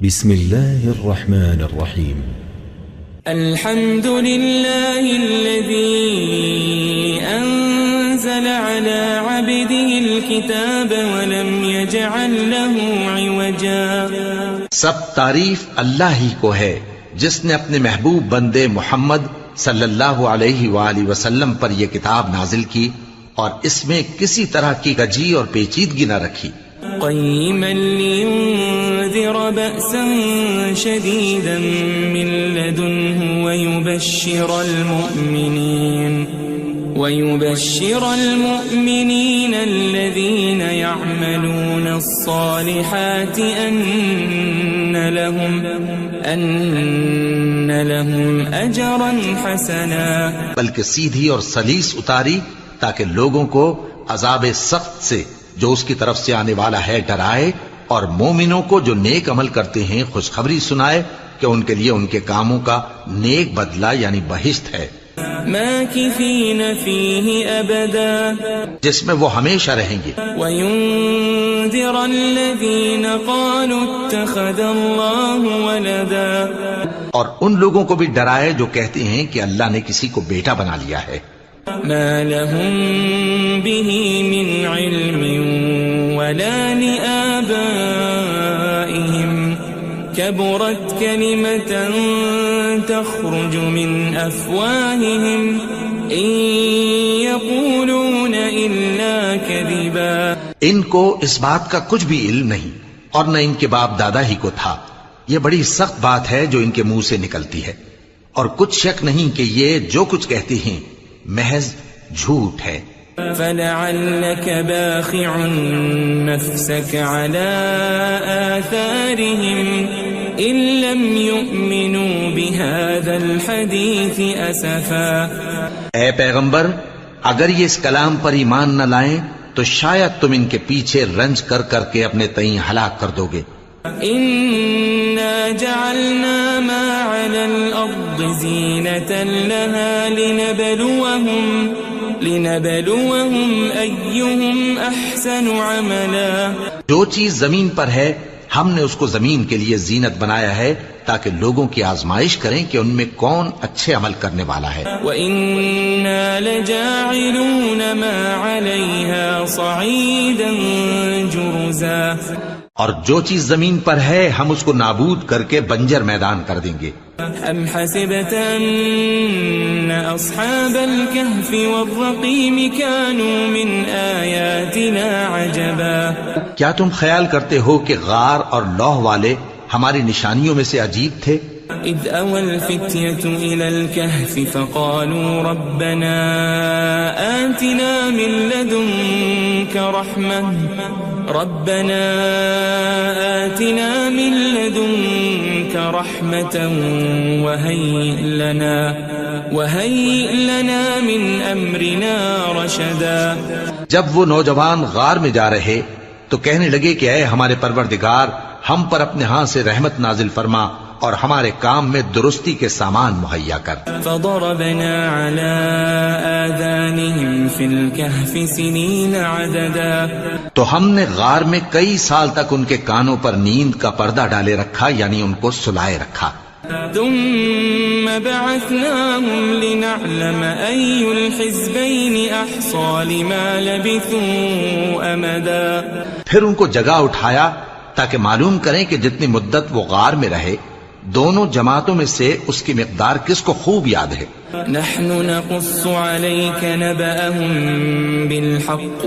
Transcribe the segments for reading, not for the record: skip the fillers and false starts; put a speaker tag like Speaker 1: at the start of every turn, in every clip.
Speaker 1: بسم الله الرحمن الرحيم.
Speaker 2: الحمد لله الذي أنزل على عبده الكتاب ولم يجعل له عوجا.
Speaker 3: سب تعریف اللہ ہی کو ہے جس نے اپنے محبوب بندے محمد صلی اللہ علیہ وآلہ وسلم پر یہ کتاب نازل کی اور اس میں کسی طرح کی کجی اور پیچیدگی نہ رکھی.
Speaker 2: قيما لينذر بأسا شديدا من لدنه ويبشر المؤمنين الذين يعملون الصالحات أن لهم أجرا حسنا.
Speaker 3: بلکہ سیدھی اور سلیس اتاری تاکہ لوگوں کو عذاب سخت سے جو اس کی طرف سے آنے والا ہے ڈرائے، اور مومنوں کو جو نیک عمل کرتے ہیں خوشخبری سنائے کہ ان کے لیے ان کے کاموں کا نیک بدلہ یعنی بہشت ہے،
Speaker 2: ماکثین فیہ ابدا،
Speaker 3: جس میں وہ ہمیشہ رہیں گے.
Speaker 2: وینذر الذین قالوا اتخذ اللہ ولدا،
Speaker 3: اور ان لوگوں کو بھی ڈرائے جو کہتے ہیں کہ اللہ نے کسی کو بیٹا بنا لیا ہے.
Speaker 2: ما لهم به من علم ولا لآبائهم كبرت كلمة تخرج من أفواههم إن يقولون إلا كذبا.
Speaker 3: ان کو اس بات کا کچھ بھی علم نہیں اور نہ ان کے باپ دادا ہی کو تھا. یہ بڑی سخت بات ہے جو ان کے منہ سے نکلتی ہے، اور کچھ شک نہیں کہ یہ جو کچھ کہتے ہیں محض جھوٹ ہے.
Speaker 2: فلعلك باخع نفسك على آثارهم إن لم يؤمنوا بهذا الحديث أسفا.
Speaker 3: اے پیغمبر، اگر یہ اس کلام پر ایمان نہ لائیں تو شاید تم ان کے پیچھے رنج کر کر کے اپنے تئیں ہلاک کر دو گے.
Speaker 2: إنا جعلنا ما على الأرض زينة لها لنبلوهم أيهم أحسن عملا.
Speaker 3: جو چیز زمین پر ہے ہم نے اس کو زمین کے لیے زینت بنایا ہے تاکہ لوگوں کی آزمائش کریں کہ ان میں کون اچھے عمل کرنے والا ہے.
Speaker 2: وَإِنَّا لَجَاعِلُونَ مَا عَلَيْهَا صَعِيدًا جُرُزًا.
Speaker 3: اور جو چیز زمین پر ہے ہم اس کو نابود کر کے بنجر میدان کر دیں گے.
Speaker 2: ام حسبت ان اصحاب الكهف والرقيم كانوا من آیاتنا عجبا.
Speaker 3: کیا تم خیال کرتے ہو کہ غار اور لوح والے ہماری نشانیوں میں سے عجیب تھے؟
Speaker 2: اذ اوى الفتية الى الكهف فقالوا ربنا آتنا من لدنك رحمة وهيئ لنا من امرنا رشدا.
Speaker 3: جب وہ نوجوان غار میں جا رہے تو کہنے لگے کہ اے ہمارے پروردگار، ہم پر اپنے ہاں سے رحمت نازل فرما اور ہمارے کام میں درستی کے سامان مہیا کر.
Speaker 2: فضربنا على آذانهم في الكهف سنين عددا.
Speaker 3: تو ہم نے غار میں کئی سال تک ان کے کانوں پر نیند کا پردہ ڈالے رکھا، یعنی ان کو سلائے رکھا.
Speaker 2: ثم بعثناهم لنعلم أي الحزبين أحصى لما لبثوا أمدا.
Speaker 3: پھر ان کو جگہ اٹھایا تاکہ معلوم کریں کہ جتنی مدت وہ غار میں رہے دونوں جماعتوں میں سے اس کی مقدار کس کو خوب یاد ہے.
Speaker 2: نحن نقص عليك نبأهم بالحق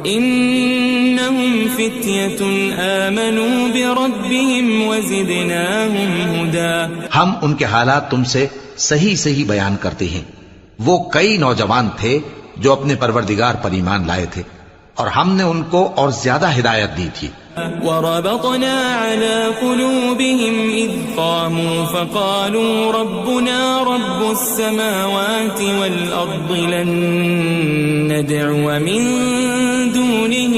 Speaker 2: إنهم فتية آمنوا بربهم وزدناهم هدى.
Speaker 3: ہم ان کے حالات تم سے صحیح بیان کرتے ہیں. وہ کئی نوجوان تھے جو اپنے پروردگار پر ایمان لائے تھے اور ہم نے ان کو اور زیادہ ہدایت دی تھی.
Speaker 2: وربطنا على قلوبهم إذ قاموا فقالوا ربنا رب السماوات والأرض لن ندعو من دونه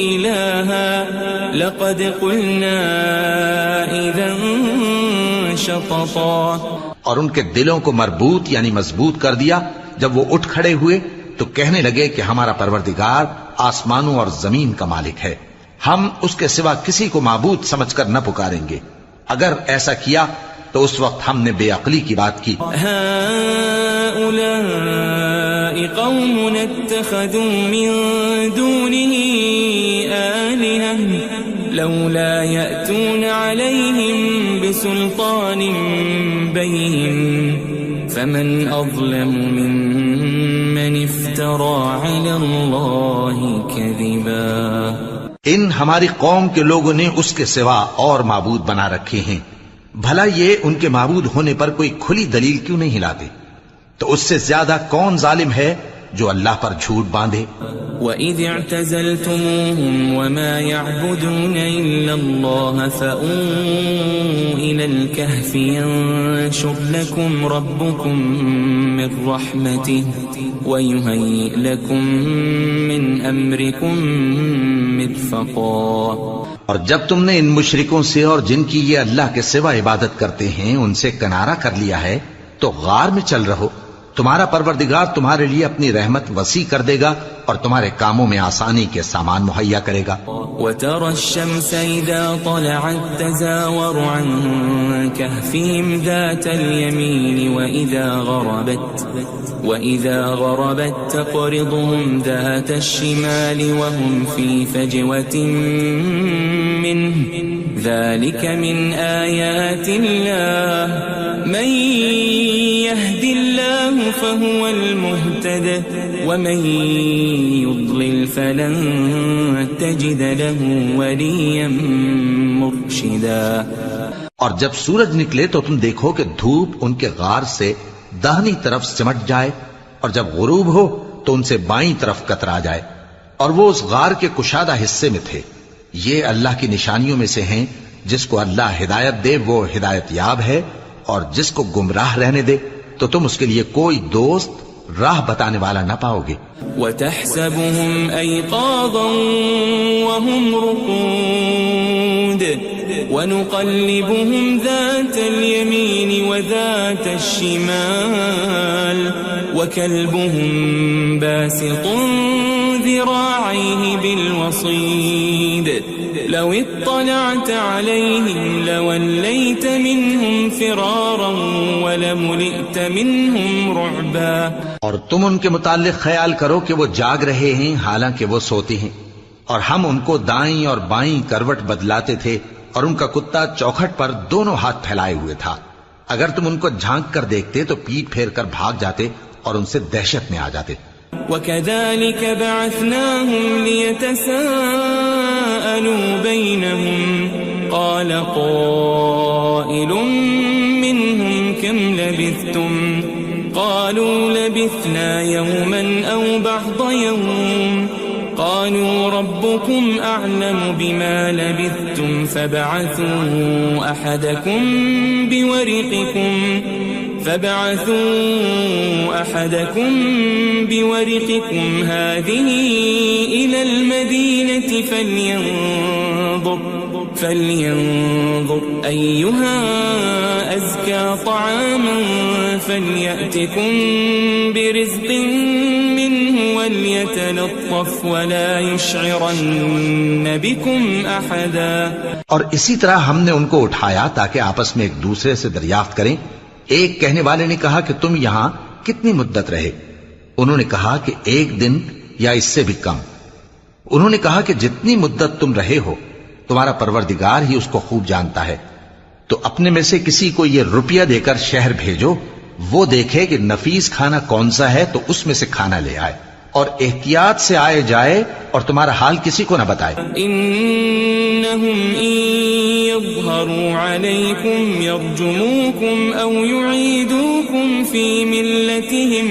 Speaker 2: إلها لقد قلنا إذا شططا.
Speaker 3: اور ان کے دلوں کو مربوط یعنی مضبوط کر دیا. جب وہ اٹھ کھڑے ہوئے تو کہنے لگے کہ ہمارا پروردگار آسمانوں اور زمین کا مالک ہے، ہم اس کے سوا کسی کو معبود سمجھ کر نہ پکاریں گے. اگر ایسا کیا تو اس وقت ہم نے بے عقلی کی بات کی.
Speaker 2: هؤلاء قوم اتخذوا من دونه آلهة لولا يأتون عليهم بسلطان بين فمن أظلم ممن افترى على الله كذبا.
Speaker 3: ان ہماری قوم کے لوگوں نے اس کے سوا اور معبود بنا رکھے ہیں. بھلا یہ ان کے معبود ہونے پر کوئی کھلی دلیل کیوں نہیں لاتے؟ تو اس سے زیادہ کون ظالم ہے جو اللہ پر جھوٹ باندھے.
Speaker 2: وَإِذِ اعْتَزَلْتُمُوهُمْ وَمَا يَعْبُدُونَ إِلَّا اللَّهَ فَأْوُوا إِلَى الْكَهْفِ يَنشُرْ لَكُمْ رَبُّكُمْ مِنْ رَحْمَتِهِ وَيُهَيِّئْ لَكُمْ مِنْ أَمْرِكُمْ مِرْفَقًا.
Speaker 3: اور جب تم نے ان مشرکوں سے اور جن کی یہ اللہ کے سوا عبادت کرتے ہیں ان سے کنارہ کر لیا ہے تو غار میں چل رہو. تمہارا پروردگار تمہارے لیے اپنی رحمت وسیع کر دے گا اور تمہارے کاموں میں آسانی کے سامان مہیا کرے گا.
Speaker 2: وَتَرَى الشَّمْسَ إِذَا طَلَعَتْ تَزَاوَرُ عَنْ كَهْفِهِمْ ذَاتَ الْيَمِينِ وَإِذَا غَرَبَتْ تَقْرِضُهُمْ ذَاتَ الشِّمَالِ وَهُمْ فِي فَجْوَةٍ مِّنْهُ ذَلِكَ مِنْ آيَاتِ اللَّهِ مَنْ يَهْدِ اللَّهُ فَهُوَ الْمُهْتَدِ وَمَنْ يُضْلِلْ فَلَنْ تَجِدَ لَهُ وَلِيًّا مُرْشِدًا.
Speaker 3: اور جب سورج نکلے تو تم دیکھو کہ دھوپ ان کے غار سے داہنی طرف سمٹ جائے اور جب غروب ہو تو ان سے بائیں طرف کترا جائے اور وہ اس غار کے کشادہ حصے میں تھے. یہ اللہ کی نشانیوں میں سے ہیں. جس کو اللہ ہدایت دے وہ ہدایت یاب ہے اور جس کو گمراہ رہنے دے تو تم اس کے لیے کوئی دوست راہ بتانے والا نہ پاؤ گے.
Speaker 2: وَتَحْسَبُهُمْ أَيْقَاظًا وَهُمْ رُقُودٌ وَنُقَلِّبُهُمْ ذَاتَ الْيَمِينِ وَذَاتَ الشِّمَالِ وَكَلْبُهُمْ بَاسِطٌ ذِرَاعَيْهِ بِالْوَصِيدِ لَوِ اطَّلَعْتَ عَلَيْهِمْ لَوَلَّيْتَ مِنْهُمْ فِرَارًا وَلَمُلِئْتَ مِنْهُمْ رُعْبًا.
Speaker 3: اور تم ان کے متعلق خیال کرو کہ وہ جاگ رہے ہیں حالانکہ وہ سوتے ہیں اور ہم ان کو دائیں اور بائیں کروٹ بدلاتے تھے اور ان کا کتا چوکھٹ پر دونوں ہاتھ پھیلائے ہوئے تھا. اگر تم ان کو جھانک کر دیکھتے تو پیٹ پھیر کر بھاگ جاتے اور ان سے دہشت میں آ جاتے.
Speaker 2: وَكَذَلِكَ بَعَثْنَاهُمْ لِيَتَسَاءَلُوا بَيْنَهُمْ قَالَ قَائِلٌ مِّنْهُمْ كَمْ لَبِثْتُمْ قَالُوا لَبِثْنَا يَوْمًا أَوْ بَعْضَ يَوْمٍ قَالُوا رَبُّكُمْ أَعْلَمُ بِمَا لَبِثْتُمْ فَابْعَثُوا أَحَدَكُمْ بِوَرِقِكُمْ هَذِهِ إِلَى الْمَدِينَةِ فَلْيَنظُرْ أَيُّهَا أَزْكَى طَعَامًا فَلْيَأْتِكُمْ بِرِزْقٍ مِّنْهُ وَلْيَتَلَطَّفْ وَلَا يُشْعِرَنَّ بِكُمْ أَحَدًا.
Speaker 3: اور اسی طرح ہم نے ان کو اٹھایا تاکہ آپس میں ایک دوسرے سے دریافت کریں. ایک کہنے والے نے کہا کہ تم یہاں کتنی مدت رہے؟ انہوں نے کہا کہ 1 دن یا اس سے بھی کم. انہوں نے کہا کہ جتنی مدت تم رہے ہو تمہارا پروردگار ہی اس کو خوب جانتا ہے. تو اپنے میں سے کسی کو یہ روپیہ دے کر شہر بھیجو، وہ دیکھے کہ نفیس کھانا کون سا ہے تو اس میں سے کھانا لے آئے اور احتیاط سے آئے جائے اور تمہارا حال کسی کو نہ بتائے.
Speaker 2: انہم ان یظہروا علیکم یرجموکم او یعیدوکم فی ملتہم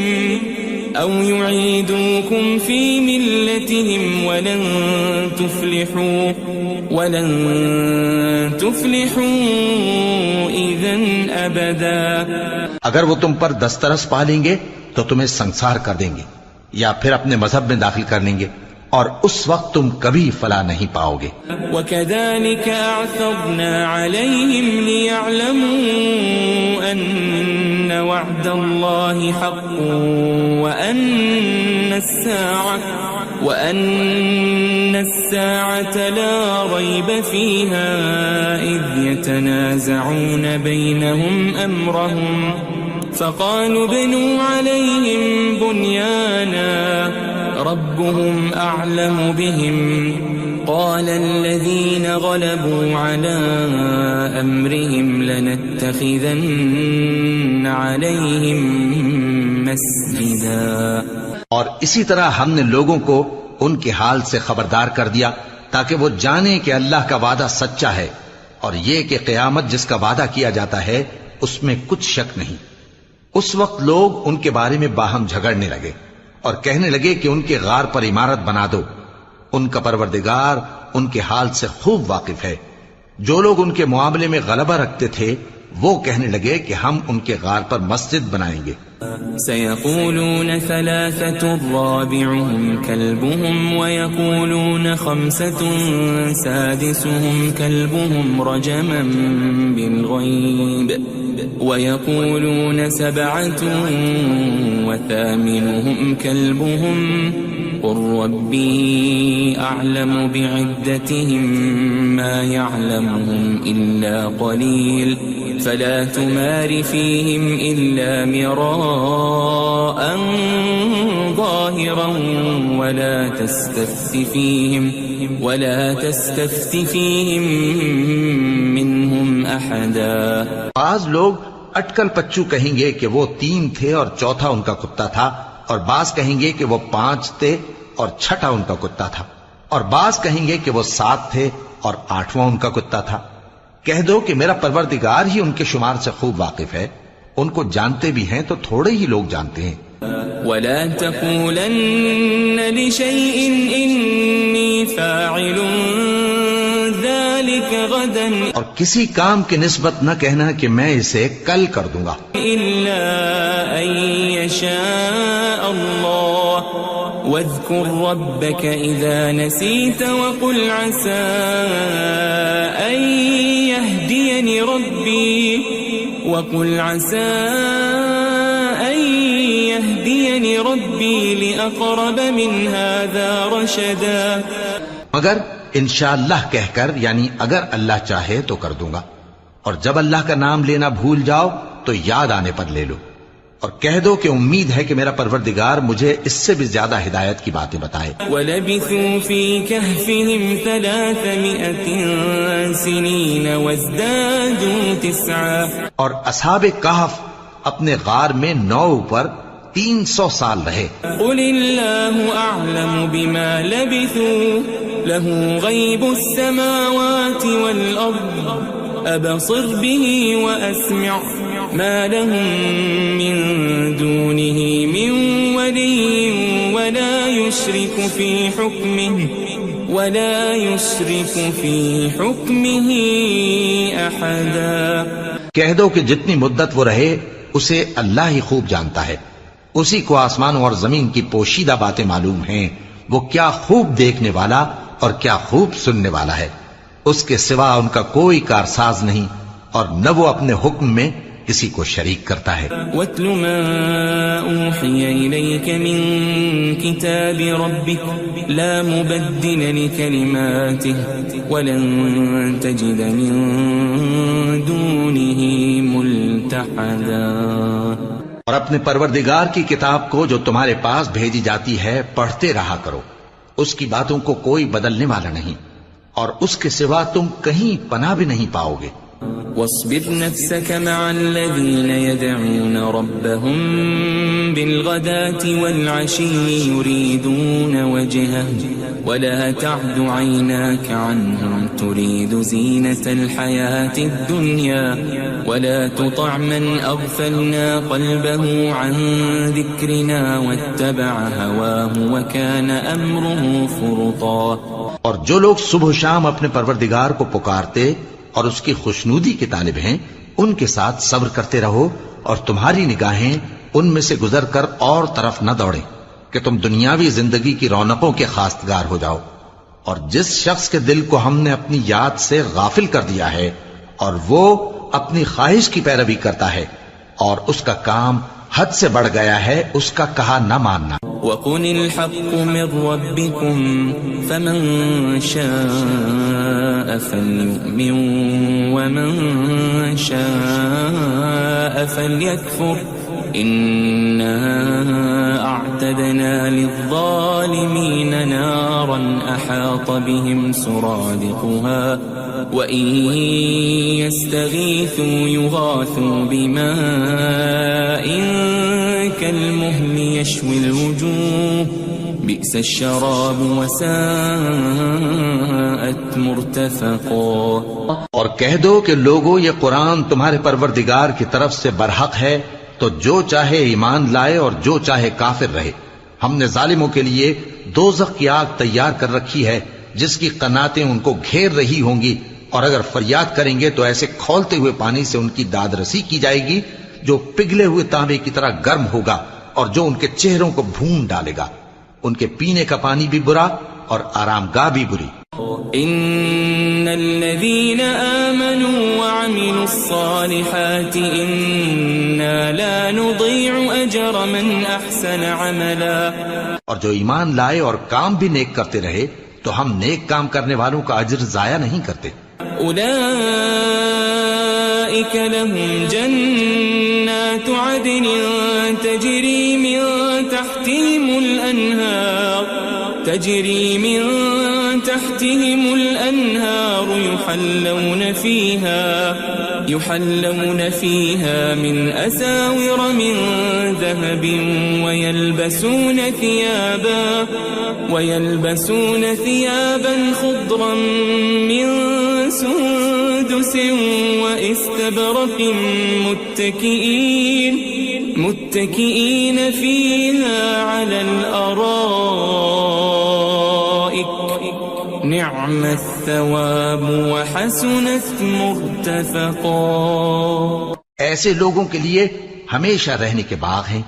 Speaker 2: ولن تفلحوا اذن ابدا.
Speaker 3: اگر وہ تم پر دسترس پا لیں گے تو تمہیں سنسار کر دیں گے یا پھر اپنے مذہب میں داخل کر لیں گے اور اس وقت تم کبھی فلاح نہیں پاؤ گے.
Speaker 2: وَكَذَلِكَ أَعْثَرْنَا عَلَيْهِمْ لِيَعْلَمُوا أَنَّ وَعْدَ اللَّهِ حَقٌّ وَأَنَّ وأن الساعة لا ريب فيها إذ يتنازعون بينهم أمرهم فقالوا ابنوا عليهم بنيانا ربهم أعلم بهم قال الذين غلبوا على أمرهم لنتخذن عليهم مسجدا.
Speaker 3: اور اسی طرح ہم نے لوگوں کو ان کے حال سے خبردار کر دیا تاکہ وہ جانیں کہ اللہ کا وعدہ سچا ہے اور یہ کہ قیامت جس کا وعدہ کیا جاتا ہے اس میں کچھ شک نہیں. اس وقت لوگ ان کے بارے میں باہم جھگڑنے لگے اور کہنے لگے کہ ان کے غار پر عمارت بنا دو. ان کا پروردگار ان کے حال سے خوب واقف ہے. جو لوگ ان کے معاملے میں غلبہ رکھتے تھے وہ کہنے لگے کہ ہم ان کے غار پر مسجد بنائیں گے.
Speaker 2: سيقولون ثلاثة رابعهم كلبهم ويقولون خمسة سادسهم كلبهم رجما بالغيب ويقولون سبعة وثامنهم كلبهم قل ربي أعلم بعدتهم ما يعلمهم إلا قليل فلا تمار فيهم إلا مراء ظاهرا ولا تستفت فيهم منهم أحدا.
Speaker 3: بعض لوگ اٹکل پچو کہیں گے کہ وہ 3 تھے اور چوتھا ان کا کتا تھا، اور بعض کہیں گے کہ وہ 5 تھے اور چھٹا ان کا کتا تھا، اور بعض کہیں گے کہ وہ 7 تھے اور 8واں ان کا کتا تھا. کہہ دو کہ میرا پروردگار ہی ان کے شمار سے خوب واقف ہے. ان کو جانتے بھی ہیں تو تھوڑے ہی لوگ جانتے ہیں.
Speaker 2: ولا تقولن لشيء إني فاعل ذلك غدا
Speaker 3: اور کسی کام کی نسبت نہ کہنا کہ میں اسے کل کر دوں گا
Speaker 2: إلا أن يشاء الله واذكر ربك إذا نسيت وقل عسى أن يهديني ربي لأقرب من هذا رشدا.
Speaker 3: مگر انشاءاللہ کہہ کر، یعنی اگر اللہ چاہے تو کر دوں گا، اور جب اللہ کا نام لینا بھول جاؤ تو یاد آنے پر لے لو، اور کہہ دو کہ امید ہے کہ میرا پروردگار مجھے اس سے بھی زیادہ ہدایت کی باتیں بتائے.
Speaker 2: وَلَبِثُوا فِي كَهْفِهِمْ 300 سِنِينَ وَازْدَادُوا 9.
Speaker 3: اور اصحاب کہف اپنے غار میں 9 پر 300 سال رہے.
Speaker 2: قُلِ اللَّهُ أَعْلَمُ بِمَا لَبِثُوا لَهُ غَيْبُ السَّمَاوَاتِ وَالْأَرْضِ أَبْصِرْ بِهِ وَأَسْمِعْ مَا لَهُم مِّن دُونِهِ مِن وَلِيٍّ وَلَا يُشْرِكُ فِي حُكْمِهِ أَحَدًا.
Speaker 3: کہہ دو کہ جتنی مدت وہ رہے اسے اللہ ہی خوب جانتا ہے. اسی کو آسمانوں اور زمین کی پوشیدہ باتیں معلوم ہیں. وہ کیا خوب دیکھنے والا اور کیا خوب سننے والا ہے. اس کے سوا ان کا کوئی کارساز نہیں، اور نہ وہ اپنے حکم میں کسی کو شریک کرتا ہے.
Speaker 2: وَاتْلُ مَا أُوحِيَ إِلَيْكَ مِن كِتَابِ رَبِّكَ لَا مُبَدِّلَ لِكَلِمَاتِهِ وَلَن تَجِدَ مِن دُونِهِ مُلْتَحَدًا.
Speaker 3: اور اپنے پروردگار کی کتاب کو جو تمہارے پاس بھیجی جاتی ہے پڑھتے رہا کرو. اس کی باتوں کو کوئی بدلنے والا نہیں، اور اس کے سوا تم کہیں پناہ بھی نہیں پاؤ گے.
Speaker 2: واصبر نفسك مع الذين يدعون ربهم بالغداة والعشي يريدون وجهه ولا تعد عيناك عنهم تريد زينة الحياة الدنيا ولا تطع من أغفلنا قلبه عن ذكرنا واتبع هواه وكان أمره فرطا.
Speaker 3: اور جو لوگ صبح و شام اپنے پروردگار کو پکارتے اور اس کی خوشنودی کے طالب ہیں ان کے ساتھ صبر کرتے رہو، اور تمہاری نگاہیں ان میں سے گزر کر اور طرف نہ دوڑیں کہ تم دنیاوی زندگی کی رونقوں کے خواستگار ہو جاؤ. اور جس شخص کے دل کو ہم نے اپنی یاد سے غافل کر دیا ہے اور وہ اپنی خواہش کی پیروی کرتا ہے اور اس کا کام حد سے بڑھ گیا ہے اس کا کہا نہ ماننا۔
Speaker 2: وَقُلِ الْحَقُّ مِنْ رَبِّكُمْ فَمَنْ شَاءَ فَلْيُؤْمِنْ وَمَنْ شَاءَ فَلْيَكْفُرْ إِنَّا أَعْتَدْنَا لِلظَّالِمِينَ نَارًا أَحَاطَ بِهِمْ سُرَادِقُهَا وَإِنْ يَسْتَغِيثُوا يُغَاثُوا بِمَاءٍ كَالْمُهْلِ يَشْوِي الْوُجُوهَ بِئْسَ الشَّرَابُ وَسَاءَتْ مُرْتَفَقًا۔
Speaker 3: اور کہہ دو کہ لوگو یہ قرآن تمہارے پروردگار کی طرف سے برحق ہے، تو جو چاہے ایمان لائے اور جو چاہے کافر رہے۔ ہم نے ظالموں کے لیے دوزخ کی آگ تیار کر رکھی ہے جس کی قناتیں ان کو گھیر رہی ہوں گی، اور اگر فریاد کریں گے تو ایسے کھولتے ہوئے پانی سے ان کی داد رسی کی جائے گی جو پگھلے ہوئے تانبے کی طرح گرم ہوگا اور جو ان کے چہروں کو بھون ڈالے گا۔ ان کے پینے کا پانی بھی برا اور آرام گاہ بھی بری۔
Speaker 2: ان الذين آمنوا وعملوا الصالحات انا لا نضيع اجر من احسن عملا۔
Speaker 3: اور جو ایمان لائے اور کام بھی نیک کرتے رہے تو ہم نیک کام کرنے والوں کا اجر ضائع نہیں کرتے۔
Speaker 2: اولئك لهم جنات عدن تجري من تحتهم الأنهار يحلون فيها من أساور من ذهب ويلبسون ثيابا خضرا من سندس وإستبرق متكئين فيها على الأرائك نعم الثواب وحسنت مرتفقا۔
Speaker 3: ایسے لوگوں کے لیے ہمیشہ رہنے کے باغ ہیں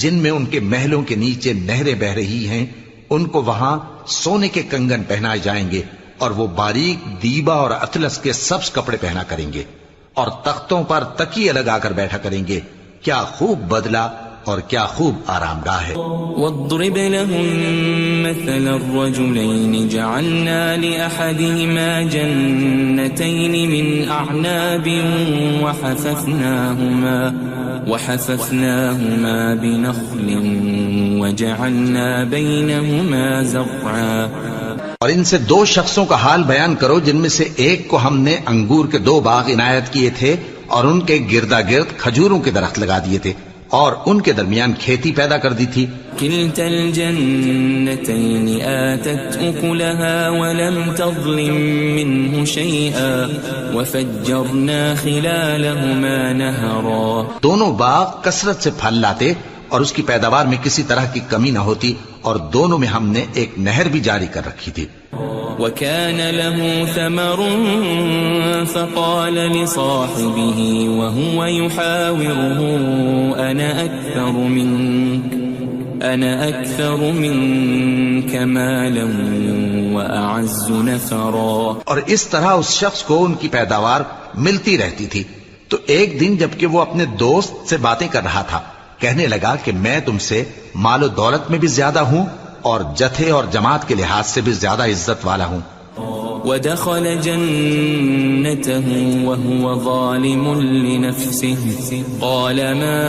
Speaker 3: جن میں ان کے محلوں کے نیچے نہریں بہ رہی ہیں، ان کو وہاں سونے کے کنگن پہنائے جائیں گے اور وہ باریک دیبا اور اطلس کے سبز کپڑے پہنا کریں گے اور تختوں پر تکیے لگا کر بیٹھا کریں گے۔ کیا خوب بدلہ اور کیا خوب آرام گاہ ہے۔
Speaker 2: واضرب لهم مثل الرجلين جعلنا لأحدهما جنتين من أعناب وحففناهما بنخل وجعلنا بينهما زرعا۔
Speaker 3: اور ان سے دو شخصوں کا حال بیان کرو جن میں سے ایک کو ہم نے انگور کے 2 باغ عنایت کیے تھے اور ان کے گردا گرد کھجوروں کے درخت لگا دیے تھے اور ان کے درمیان کھیتی پیدا کر دی تھی۔
Speaker 2: كلتا الجنتين آتت أكلها ولم تظلم منه شيئا وفجرنا خلالهما نهرا۔
Speaker 3: دونوں باغ کثرت سے پھل لاتے اور اس کی پیداوار میں کسی طرح کی کمی نہ ہوتی، اور دونوں میں ہم نے ایک نہر بھی جاری کر رکھی تھی۔
Speaker 2: وكان له ثمر فقال لصاحبه وهو يحاوره أنا أكثر منك مالا وأعز نفرا۔
Speaker 3: اور اس طرح اس شخص کو ان کی پیداوار ملتی رہتی تھی، تو ایک دن جبکہ وہ اپنے دوست سے باتیں کر رہا تھا کہنے لگا کہ میں تم سے مال و دولت میں بھی زیادہ ہوں اور جتھے اور جماعت کے لحاظ سے بھی زیادہ عزت والا ہوں۔
Speaker 2: ودخل جنته وهو ظالم لنفسه قال ما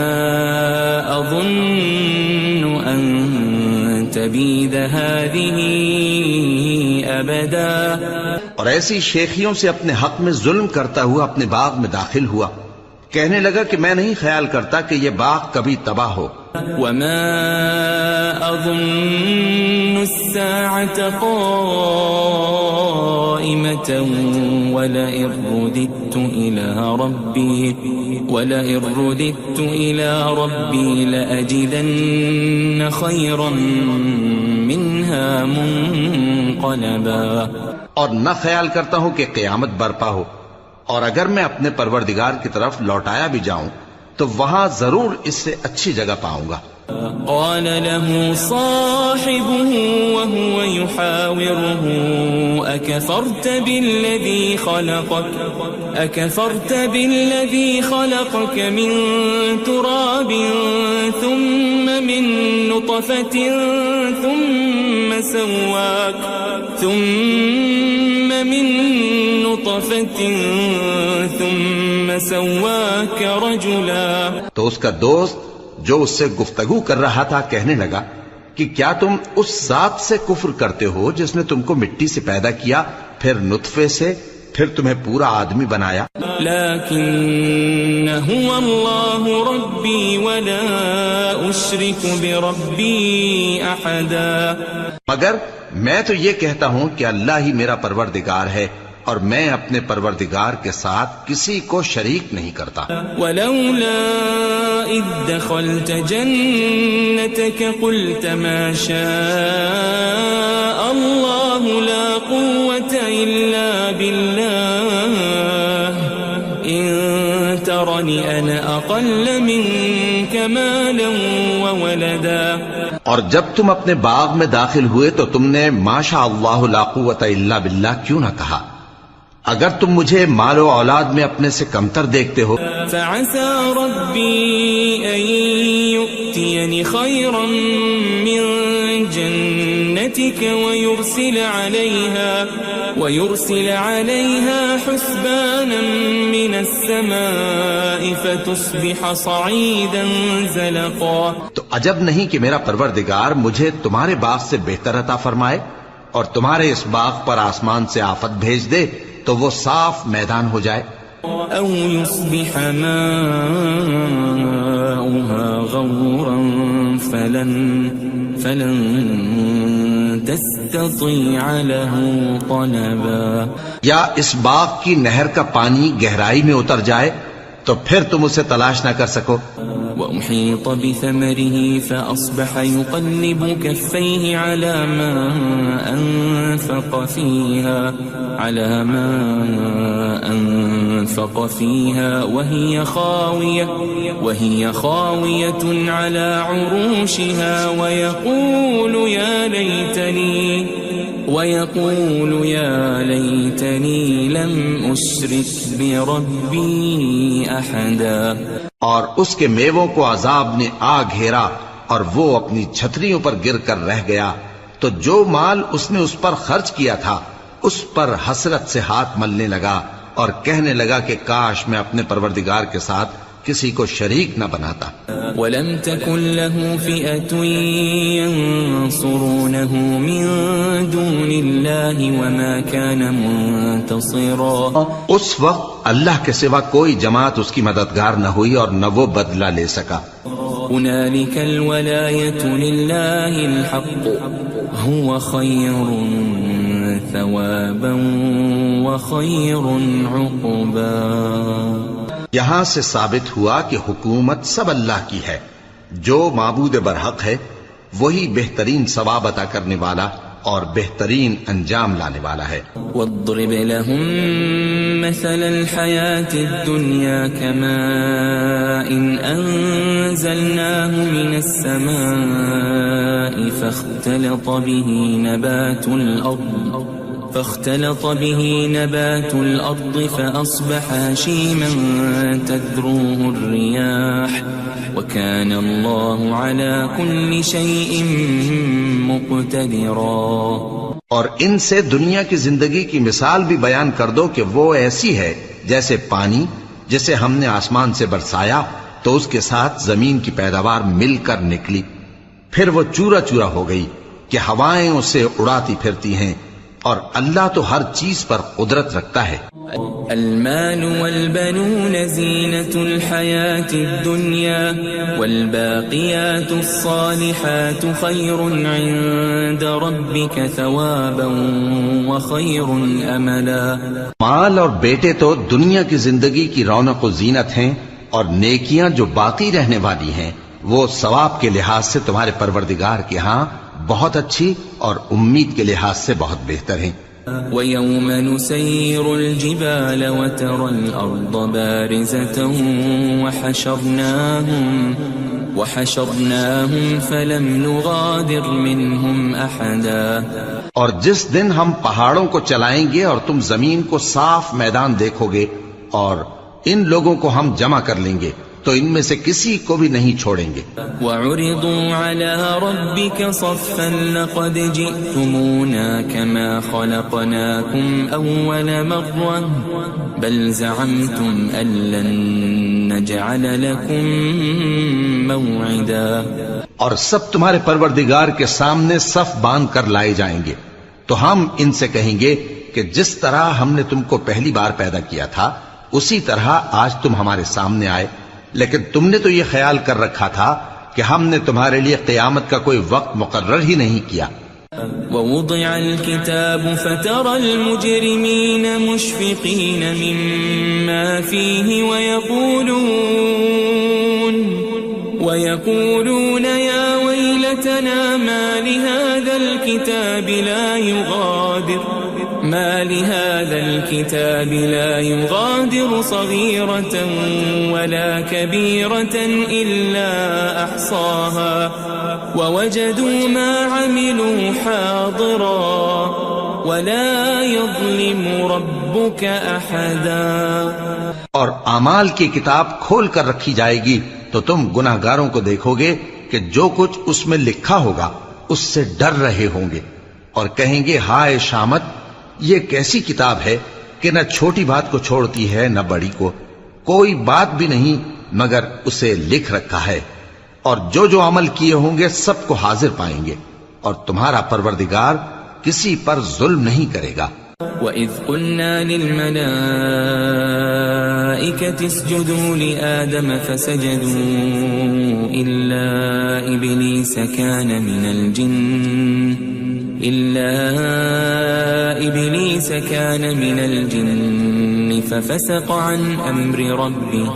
Speaker 2: أظن أن تبيد هذه أبدا۔
Speaker 3: اور ایسی شیخیوں سے اپنے حق میں ظلم کرتا ہوا اپنے باغ میں داخل ہوا، کہنے لگا کہ میں نہیں خیال کرتا کہ یہ باغ کبھی تباہ ہو۔
Speaker 2: وما أظن الساعة قائمة ولئن رددت إلى ربي لأجدن خيرا منها منقلبا۔
Speaker 3: اور نہ خیال کرتا ہوں کہ قیامت برپا ہو، اور اگر میں اپنے پروردگار کی طرف لوٹایا بھی جاؤں تو وہاں ضرور اس سے اچھی جگہ پاؤں گا۔
Speaker 2: قال له صاحبه وهو يحاوره أكفرت بالذي خلقك من تراب ثم من نطفة ثم سواك رجلا.
Speaker 3: تو اس کا دوست جو اس سے گفتگو کر رہا تھا کہنے لگا کہ کیا تم اس ذات سے کفر کرتے ہو جس نے تم کو مٹی سے پیدا کیا، پھر نطفے سے، پھر تمہیں پورا آدمی بنایا.
Speaker 2: لیکن هو اللہ ربی ولا اشرک بربی احدا.
Speaker 3: مگر میں تو یہ کہتا ہوں کہ اللہ ہی میرا پروردگار ہے اور میں اپنے پروردگار کے ساتھ کسی کو شریک نہیں کرتا.
Speaker 2: ولولا اذ دخلت جنتك قلت ما شاء الله لا قوة الا بالله ان ترني انا اقل منك مالا وولدا.
Speaker 3: اور جب تم اپنے باغ میں داخل ہوئے تو تم نے ما شاء اللہ لا قوت الا باللہ کیوں نہ کہا؟ اگر تم مجھے مال و اولاد میں اپنے سے کمتر دیکھتے ہو.
Speaker 2: فعسى ربي أن يؤتيني خيرا من جنتك ويرسل عليها حسبانا من السماء فتصبح صعيدا زلقا.
Speaker 3: تو عجب نہیں کہ میرا پروردگار مجھے تمہارے باغ سے بہتر عطا فرمائے اور تمہارے اس باغ پر آسمان سے آفت بھیج دے تو وہ صاف میدان ہو جائے.
Speaker 2: او يصبح ماؤها غورا فلن تستطيع له طلبا.
Speaker 3: یا اس باغ کی نہر کا پانی گہرائی میں اتر جائے تو پھر تم اسے تلاش نہ کر سکو.
Speaker 2: وأحيط بثمره فأصبح يقلب كفيه على ما أنفق فيها وهي خاوية على عروشها ويقول يا ليتني لم أشرك بربي أحدا.
Speaker 3: اور اس کے میووں کو عذاب نے آ گھیرا اور وہ اپنی چھتریوں پر گر کر رہ گیا، تو جو مال اس نے اس پر خرچ کیا تھا اس پر حسرت سے ہاتھ ملنے لگا اور کہنے لگا کہ کاش میں اپنے پروردگار کے ساتھ کسی کو شریک نہ بناتا.
Speaker 2: وَلَمْ تَكُنْ لَهُ فِئَةٌ يَنصُرُونَهُ مِن دُونِ اللَّهِ وَمَا كَانَ مُنتَصِرًا.
Speaker 3: اس وقت اللہ کے سوا کوئی جماعت اس کی مددگار نہ ہوئی اور نہ وہ بدلہ لے سکا.
Speaker 2: هُنَالِكَ الْوَلَایَةُ لِلَّهِ الْحَقُّ هُوَ خَيْرٌ ثَوَابًا وَخَيْرٌ عُقْبًا.
Speaker 3: یہاں سے ثابت ہوا کہ حکومت سب اللہ کی ہے، جو معبود برحق ہے وہی بہترین ثواب عطا کرنے والا اور بہترین انجام لانے والا ہے.
Speaker 2: وَاضْرِبْ لَهُم مَّثَلَ الْحَيَاةِ الدُّنْيَا كَمَاءٍ أَنزَلْنَاهُ مِنَ السَّمَاءِ فاختلط به نبات الأرض فأصبح هشيما تذروه الرياح وكان الله على كل شيء مقتدرا.
Speaker 3: اور ان سے دنیا کی زندگی کی مثال بھی بیان کر دو کہ وہ ایسی ہے جیسے پانی جسے ہم نے آسمان سے برسایا تو اس کے ساتھ زمین کی پیداوار مل کر نکلی، پھر وہ چورا چورا ہو گئی کہ ہوائیں اسے اڑاتی پھرتی ہیں، اور اللہ تو ہر چیز پر قدرت رکھتا ہے.
Speaker 2: المال والبنون زینة الحیاة الدنیا والباقیات الصالحات خیر عند ربک ثوابا وخیر املا.
Speaker 3: مال اور بیٹے تو دنیا کی زندگی کی رونق و زینت ہیں، اور نیکیاں جو باقی رہنے والی ہیں وہ ثواب کے لحاظ سے تمہارے پروردگار کے ہاں بہت اچھی اور امید کے لحاظ سے بہت بہتر ہیں.
Speaker 2: ويوم نسير الجبال وترى الأرض بارزة وحشرناهم فلم نغادر منهم أحدا.
Speaker 3: اور جس دن ہم پہاڑوں کو چلائیں گے اور تم زمین کو صاف میدان دیکھو گے اور ان لوگوں کو ہم جمع کر لیں گے تو ان میں سے کسی کو بھی نہیں چھوڑیں گے.
Speaker 2: وَعُرِضُوا عَلَى رَبِّكَ صَفًّا لَقَدْ جِئْتُمُونَا كَمَا خَلَقْنَاكُمْ أَوَّلَ مَرَّةٍ بَلْ زَعَمْتُمْ أَن لَّن نَّجْعَلَ لَكُم مَّوْعِدًا.
Speaker 3: اور سب تمہارے پروردگار کے سامنے صف باندھ کر لائے جائیں گے تو ہم ان سے کہیں گے کہ جس طرح ہم نے تم کو پہلی بار پیدا کیا تھا اسی طرح آج تم ہمارے سامنے آئے، لیکن تم نے تو یہ خیال کر رکھا تھا کہ ہم نے تمہارے لیے قیامت کا کوئی وقت مقرر ہی نہیں کیا.
Speaker 2: ووضع الكتاب فترى المجرمين مشفقين مما فيه ويقولون يا ويلتنا ما لهذا الكتاب لا يغادر صغيرة ولا كبيرة إلا أحصاها ووجدوا ما عملوا حاضرا ولا يظلم ربك أحدا.
Speaker 3: اور اعمال کی کتاب کھول کر رکھی جائے گی تو تم گناہ گاروں کو دیکھو گے کہ جو کچھ اس میں لکھا ہوگا اس سے ڈر رہے ہوں گے اور کہیں گے ہائے شامت، یہ کیسی کتاب ہے کہ نہ چھوٹی بات کو چھوڑتی ہے نہ بڑی کو، کوئی بات بھی نہیں مگر اسے لکھ رکھا ہے، اور جو عمل کیے ہوں گے سب کو حاضر پائیں گے، اور تمہارا پروردگار کسی پر ظلم نہیں کرے گا.
Speaker 2: وَإِذْ قُلْنَا لِلْمَلَائِكَةِ اسْجُدُوا لِآدَمَ فَسَجَدُوا إِلَّا إِبْلِيسَ كَانَ مِنَ الْجِنِّ فَفَسَقَ عَنْ أَمْرِ رَبِّهِ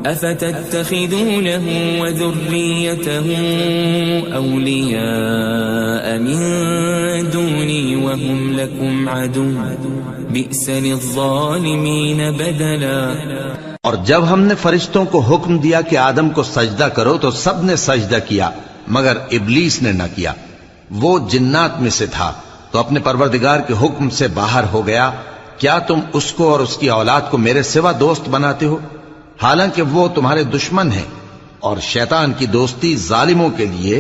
Speaker 2: أَفَتَتَّخِذُونَهُ وَذُرِّيَّتَهُ أَوْلِيَاءَ مِن دُونِي وَهُمْ لَكُمْ عَدُوٌّ بِئْسَ لِلظَّالِمِينَ بَدَلًا.
Speaker 3: اور جب ہم نے فرشتوں کو حکم دیا کہ آدم کو سجدہ کرو تو سب نے سجدہ کیا مگر ابلیس نے نہ کیا، وہ جنات میں سے تھا تو اپنے پروردگار کے حکم سے باہر ہو گیا. کیا تم اس کو اور اس کی اولاد کو میرے سوا دوست بناتے ہو حالانکہ وہ تمہارے دشمن ہیں، اور شیطان کی دوستی ظالموں کے لیے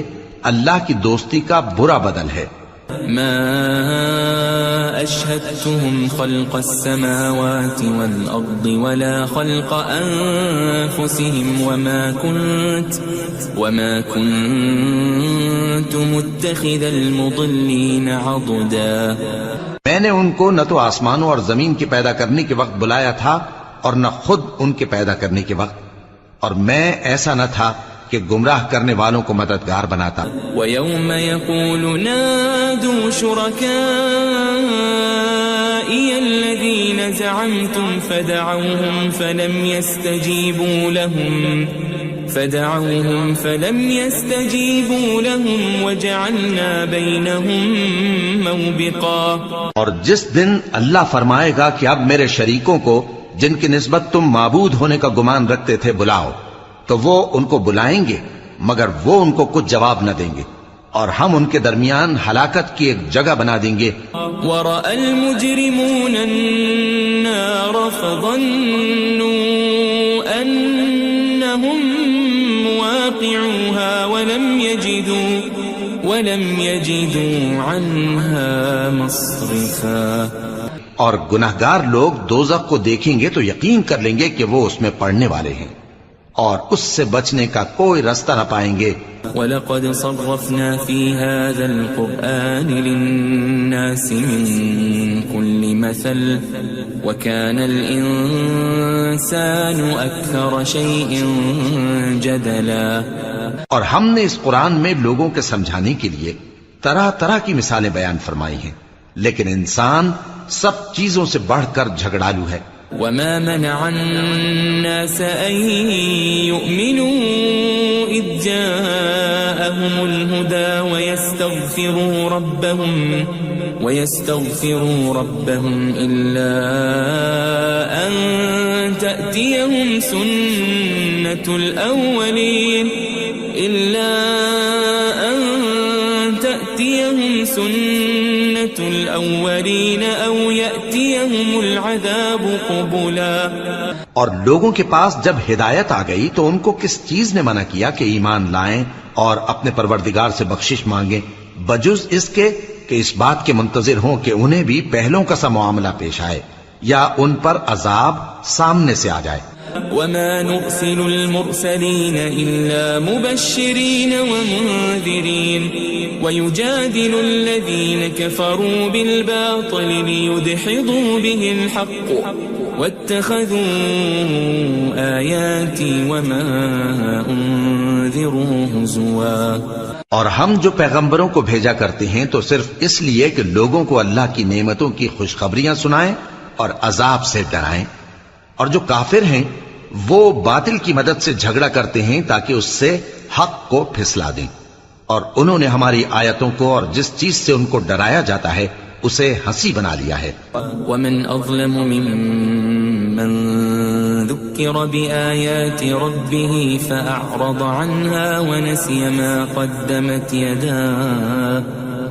Speaker 3: اللہ کی دوستی کا برا بدل ہے.
Speaker 2: ما أشهدتهم خلق السماوات والأرض ولا خلق أنفسهم وما كنت متخذ المضلين عضدا.
Speaker 3: میں نے ان کو نہ تو آسمانوں اور زمین کے پیدا کرنے کے وقت بلایا تھا اور نہ خود ان کے پیدا کرنے کے وقت، اور میں ایسا نہ تھا کہ گمراہ کرنے والوں کو مددگار بناتا.
Speaker 2: وَيَوْمَ يَقُولُ نَادُوا شُرَكَائِيَ الَّذِينَ زَعَمْتُمْ فَدَعَوْهُمْ فَلَمْ يَسْتَجِيبُوا لَهُمْ وَجَعَلْنَا بَيْنَهُمْ مَوْبِقًا.
Speaker 3: اور جس دن اللہ فرمائے گا کہ اب میرے شریکوں کو جن کی نسبت تم معبود ہونے کا گمان رکھتے تھے بلاؤ، تو وہ ان کو بلائیں گے مگر وہ ان کو کچھ جواب نہ دیں گے، اور ہم ان کے درمیان ہلاکت کی ایک جگہ بنا دیں گے.
Speaker 2: وَرَأَى الْمُجْرِمُونَ النَّارَ فَظَنُّوا أَنَّهُمْ مُوَاقِعُوهَا وَلَمْ يَجِدُوا عَنْهَا مَصْرِفًا.
Speaker 3: اور گناہگار لوگ دوزخ کو دیکھیں گے تو یقین کر لیں گے کہ وہ اس میں پڑنے والے ہیں اور اس سے بچنے کا کوئی رستہ نہ پائیں گے.
Speaker 2: وَلَقَدْ صَرَّفْنَا فِي هَذَا الْقُرْآنِ لِلنَّاسِ مِنْ كُلِّ مَثَلٍ وَكَانَ الْإِنسَانُ أَكْثَرَ شَيْءٍ جَدَلًا.
Speaker 3: اور ہم نے اس قرآن میں لوگوں کے سمجھانے کے لیے طرح طرح کی مثالیں بیان فرمائی ہیں، لیکن انسان سب چیزوں سے بڑھ کر جھگڑالو ہے.
Speaker 2: وَمَا مَنَعَ النَّاسَ أَن يُؤْمِنُوا إِذْ جَاءَهُمُ الْهُدَى ويستغفروا ربهم إلا أن تأتيهم سنة الأولين أو يأتيهم العذاب قبلا.
Speaker 3: اور لوگوں کے پاس جب ہدایت آ گئی تو ان کو کس چیز نے منع کیا کہ ایمان لائیں اور اپنے پروردگار سے بخشش مانگیں بجز اس کے کہ اس بات کے منتظر ہوں کہ انہیں بھی پہلوں کا سا معاملہ پیش آئے یا ان پر عذاب سامنے سے آ جائے.
Speaker 2: وما نرسل المرسلين إلا مبشرين ومنذرين ويجادل الذين كفروا بالباطل ليدحضوا به الحق واتخذوا آياتي وما أنذروا هزوا.
Speaker 3: اور ہم جو پیغمبروں کو بھیجا کرتے ہیں تو صرف اس لیے کہ لوگوں کو اللہ کی نعمتوں کی خوشخبریاں سنائیں اور عذاب سے ڈرائیں. اور جو کافر ہیں وہ باطل کی مدد سے جھگڑا کرتے ہیں تاکہ اس سے حق کو پھسلا دیں. اور انہوں نے ہماری آیتوں کو اور جس چیز سے ان کو ڈرایا جاتا ہے اسے ہنسی بنا لیا ہے.
Speaker 2: ومن اظلم ممن ذكر بآيات ربه فأعرض عنها ونسي ما قدمت يداه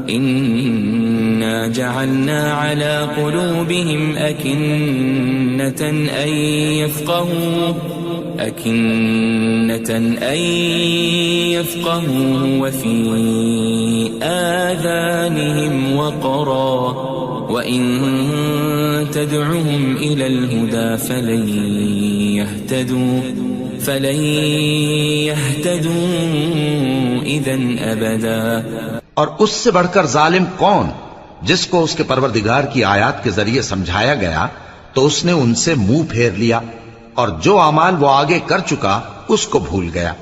Speaker 2: إنا جعلنا على قلوبهم أكنة أن يفقهوا وفي آذانهم وقرا وإن تدعهم إلى الهدى فلن يهتدوا إذن أبدا.
Speaker 3: اور اس سے بڑھ کر ظالم کون جس کو اس کے پروردگار کی آیات کے ذریعے سمجھایا گیا تو اس نے ان سے منہ پھیر لیا اور جو اعمال وہ آگے کر چکا اس کو بھول گیا.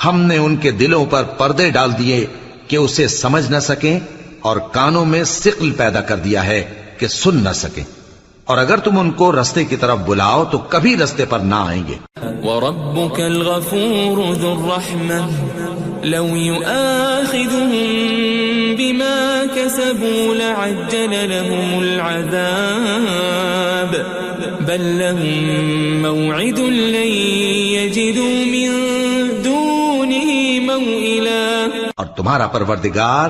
Speaker 3: ہم نے ان کے دلوں پر پردے ڈال دیے کہ اسے سمجھ نہ سکیں اور کانوں میں ثقل پیدا کر دیا ہے کہ سن نہ سکیں. اور اگر تم ان کو رستے کی طرف بلاؤ تو کبھی رستے پر نہ آئیں گے.
Speaker 2: وَرَبُّكَ الْغَفُورُ ذُو الرَّحْمَةِ لَوْ يُؤَاخِذُهُم بِمَا كَسَبُوا لَعَجَّلَ لَهُمُ الْعَذَابَ بَل لَّهُم مَّوْعِدٌ لَّن يَجِدُوا مِن دُونِهِ مَوْئِلًا.
Speaker 3: اور تمہارا پروردگار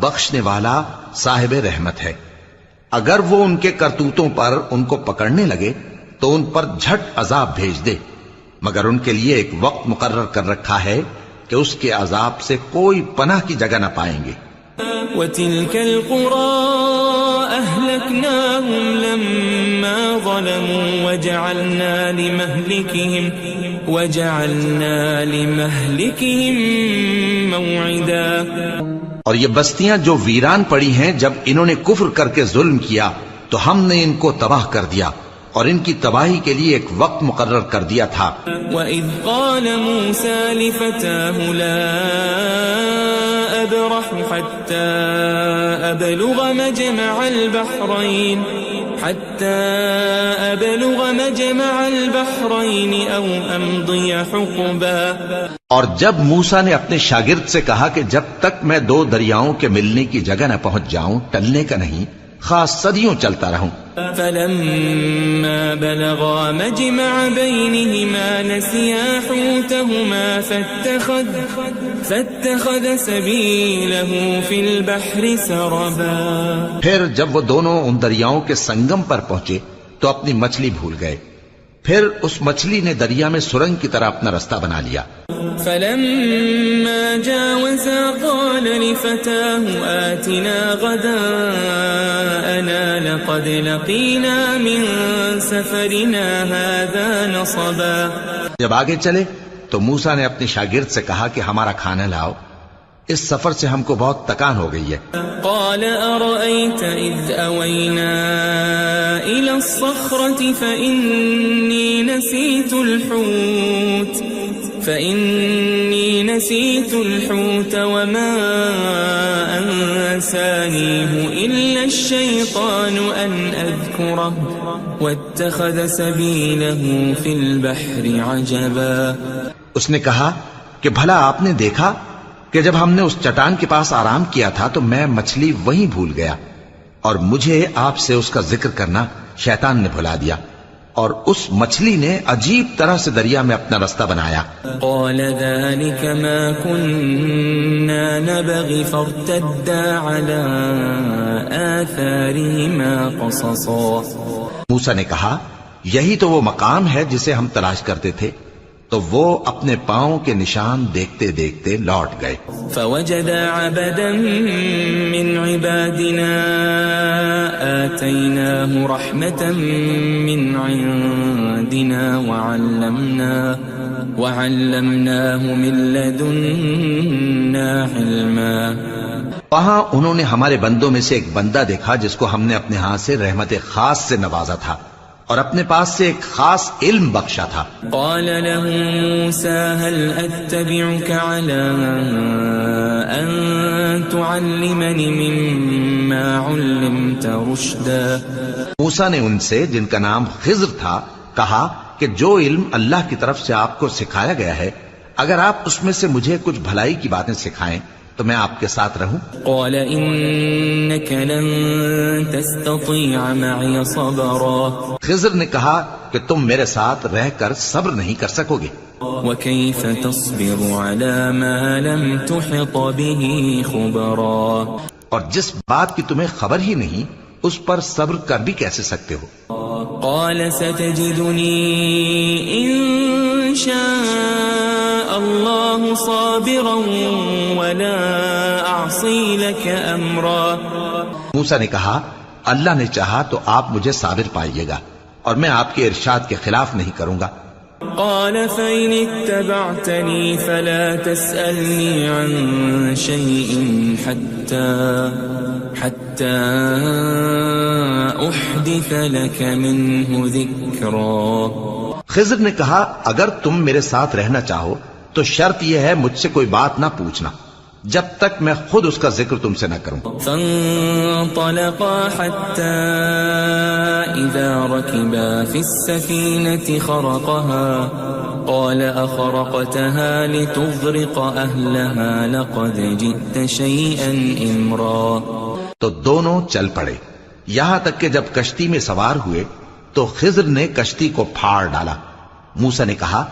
Speaker 3: بخشنے والا صاحب رحمت ہے. اگر وہ ان کے کرتوتوں پر ان کو پکڑنے لگے تو ان پر جھٹ عذاب بھیج دے مگر ان کے لیے ایک وقت مقرر کر رکھا ہے کہ اس کے عذاب سے کوئی پناہ کی جگہ نہ پائیں گے.
Speaker 2: وَتِلْكَ الْقُرَىٰ أَهْلَكْنَاهُمْ لَمَّا ظَلَمُوا وَجَعَلْنَا لِمَهْلِكِهِمْ مَوْعِدًا.
Speaker 3: اور یہ بستیاں جو ویران پڑی ہیں جب انہوں نے کفر کر کے ظلم کیا تو ہم نے ان کو تباہ کر دیا اور ان کی تباہی کے لیے ایک وقت مقرر کر دیا تھا.
Speaker 2: وَإِذْ قَالَ مُوسَى لِفَتَاهُ لَا أَبْرَحُ حَتَّى أَبْلُغَ مَجْمَعَ الْبَحْرَيْنِ أَوْ أَمْضِيَ حُقُبًا.
Speaker 3: اور جب موسیٰ نے اپنے شاگرد سے کہا کہ جب تک میں دو دریاؤں کے ملنے کی جگہ نہ پہنچ جاؤں ٹلنے کا نہیں خاص صدیوں چلتا رہوں.
Speaker 2: فَلَمَّا بَلَغَا مَجْمَعَ بَيْنِهِمَا نَسِيَا حُوتَهُمَا فَاتَّخَذَ سَبِيلَهُ فِي الْبَحْرِ سَرَبًا.
Speaker 3: پھر جب وہ دونوں ان دریاؤں کے سنگم پر پہنچے تو اپنی مچھلی بھول گئے. پھر اس مچھلی نے دریا میں سرنگ کی طرح اپنا رستہ بنا لیا.
Speaker 2: فَلَمَّا جَاوَزَا قَالَ لِفَتَاهُ آتِنَا غَدَاءَنَا لَقَدْ لَقِينَا مِن سَفَرِنَا هَذَا نَصَبًا. جب
Speaker 3: آگے چلے تو موسیٰ نے اپنے شاگرد سے کہا کہ ہمارا کھانا لاؤ اس سفر سے ہم کو بہت تکان ہو گئی ہے.
Speaker 2: قال أرأيت إذ أوينا إلى الصخرة فإني نسيت الحوت وما أنسانيه إلا الشيطان أن أذكره واتخذ سبيله في البحر عجبا.
Speaker 3: اس نے کہا کہ بھلا آپ نے دیکھا کہ جب ہم نے اس چٹان کے پاس آرام کیا تھا تو میں مچھلی وہیں بھول گیا اور مجھے آپ سے اس کا ذکر کرنا شیطان نے بھلا دیا، اور اس مچھلی نے عجیب طرح سے دریا میں اپنا رستہ بنایا۔
Speaker 2: قال ذلك ما كنا نبغي فارتدا على آثارهما قصصا۔
Speaker 3: موسیٰ نے کہا یہی تو وہ مقام ہے جسے ہم تلاش کرتے تھے، تو وہ اپنے پاؤں کے نشان دیکھتے دیکھتے لوٹ گئے۔
Speaker 2: فوجد عبدا من عبادنا آتيناه رحمة من عندنا وعلمناه من لدنا علما۔
Speaker 3: وہاں انہوں نے ہمارے بندوں میں سے ایک بندہ دیکھا جس کو ہم نے اپنے ہاں سے رحمت خاص سے نوازا تھا اور اپنے پاس سے ایک خاص علم بخشا تھا۔
Speaker 2: قال له موسى هل أتبعك على أن تعلمني مما علمت رشدا۔
Speaker 3: موسیٰ نے ان سے، جن کا نام خضر تھا، کہا کہ جو علم اللہ کی طرف سے آپ کو سکھایا گیا ہے، اگر آپ اس میں سے مجھے کچھ بھلائی کی باتیں سکھائیں تو میں آپ کے ساتھ رہوں۔
Speaker 2: قال إنك لن تستطيع معي صبرا۔
Speaker 3: خضر نے کہا کہ تم میرے ساتھ رہ کر صبر نہیں کر سکو گے۔
Speaker 2: وكيف تصبر على ما لم تحط به خبرا۔
Speaker 3: اور جس بات کی تمہیں خبر ہی نہیں اس پر صبر کر بھی کیسے سکتے ہو؟
Speaker 2: قال ستجدني إن شاء الله صابرا ولا أعصي لك أمرا۔
Speaker 3: موسیٰ نے کہا اللہ نے چاہا تو آپ مجھے صابر پائیے گا اور میں آپ کے ارشاد کے خلاف نہیں کروں گا۔
Speaker 2: قال فإن اتبعتني فلا تسألني عن شيء حتى أحدث لك منه ذكرا۔
Speaker 3: خضر نے کہا اگر تم میرے ساتھ رہنا چاہو تو شرط یہ ہے مجھ سے کوئی بات نہ پوچھنا جب تک میں خود اس کا ذکر تم سے نہ کروں۔
Speaker 2: فانطلقا حتى إذا ركبا في السفينة خرقها قال أخرقتها لتغرق أهلها لقد جئت شيئا إمرا۔
Speaker 3: تو دونوں چل پڑے، یہاں تک کہ جب کشتی میں سوار ہوئے تو خضر نے کشتی کو پھاڑ ڈالا۔ موسیٰ نے کہا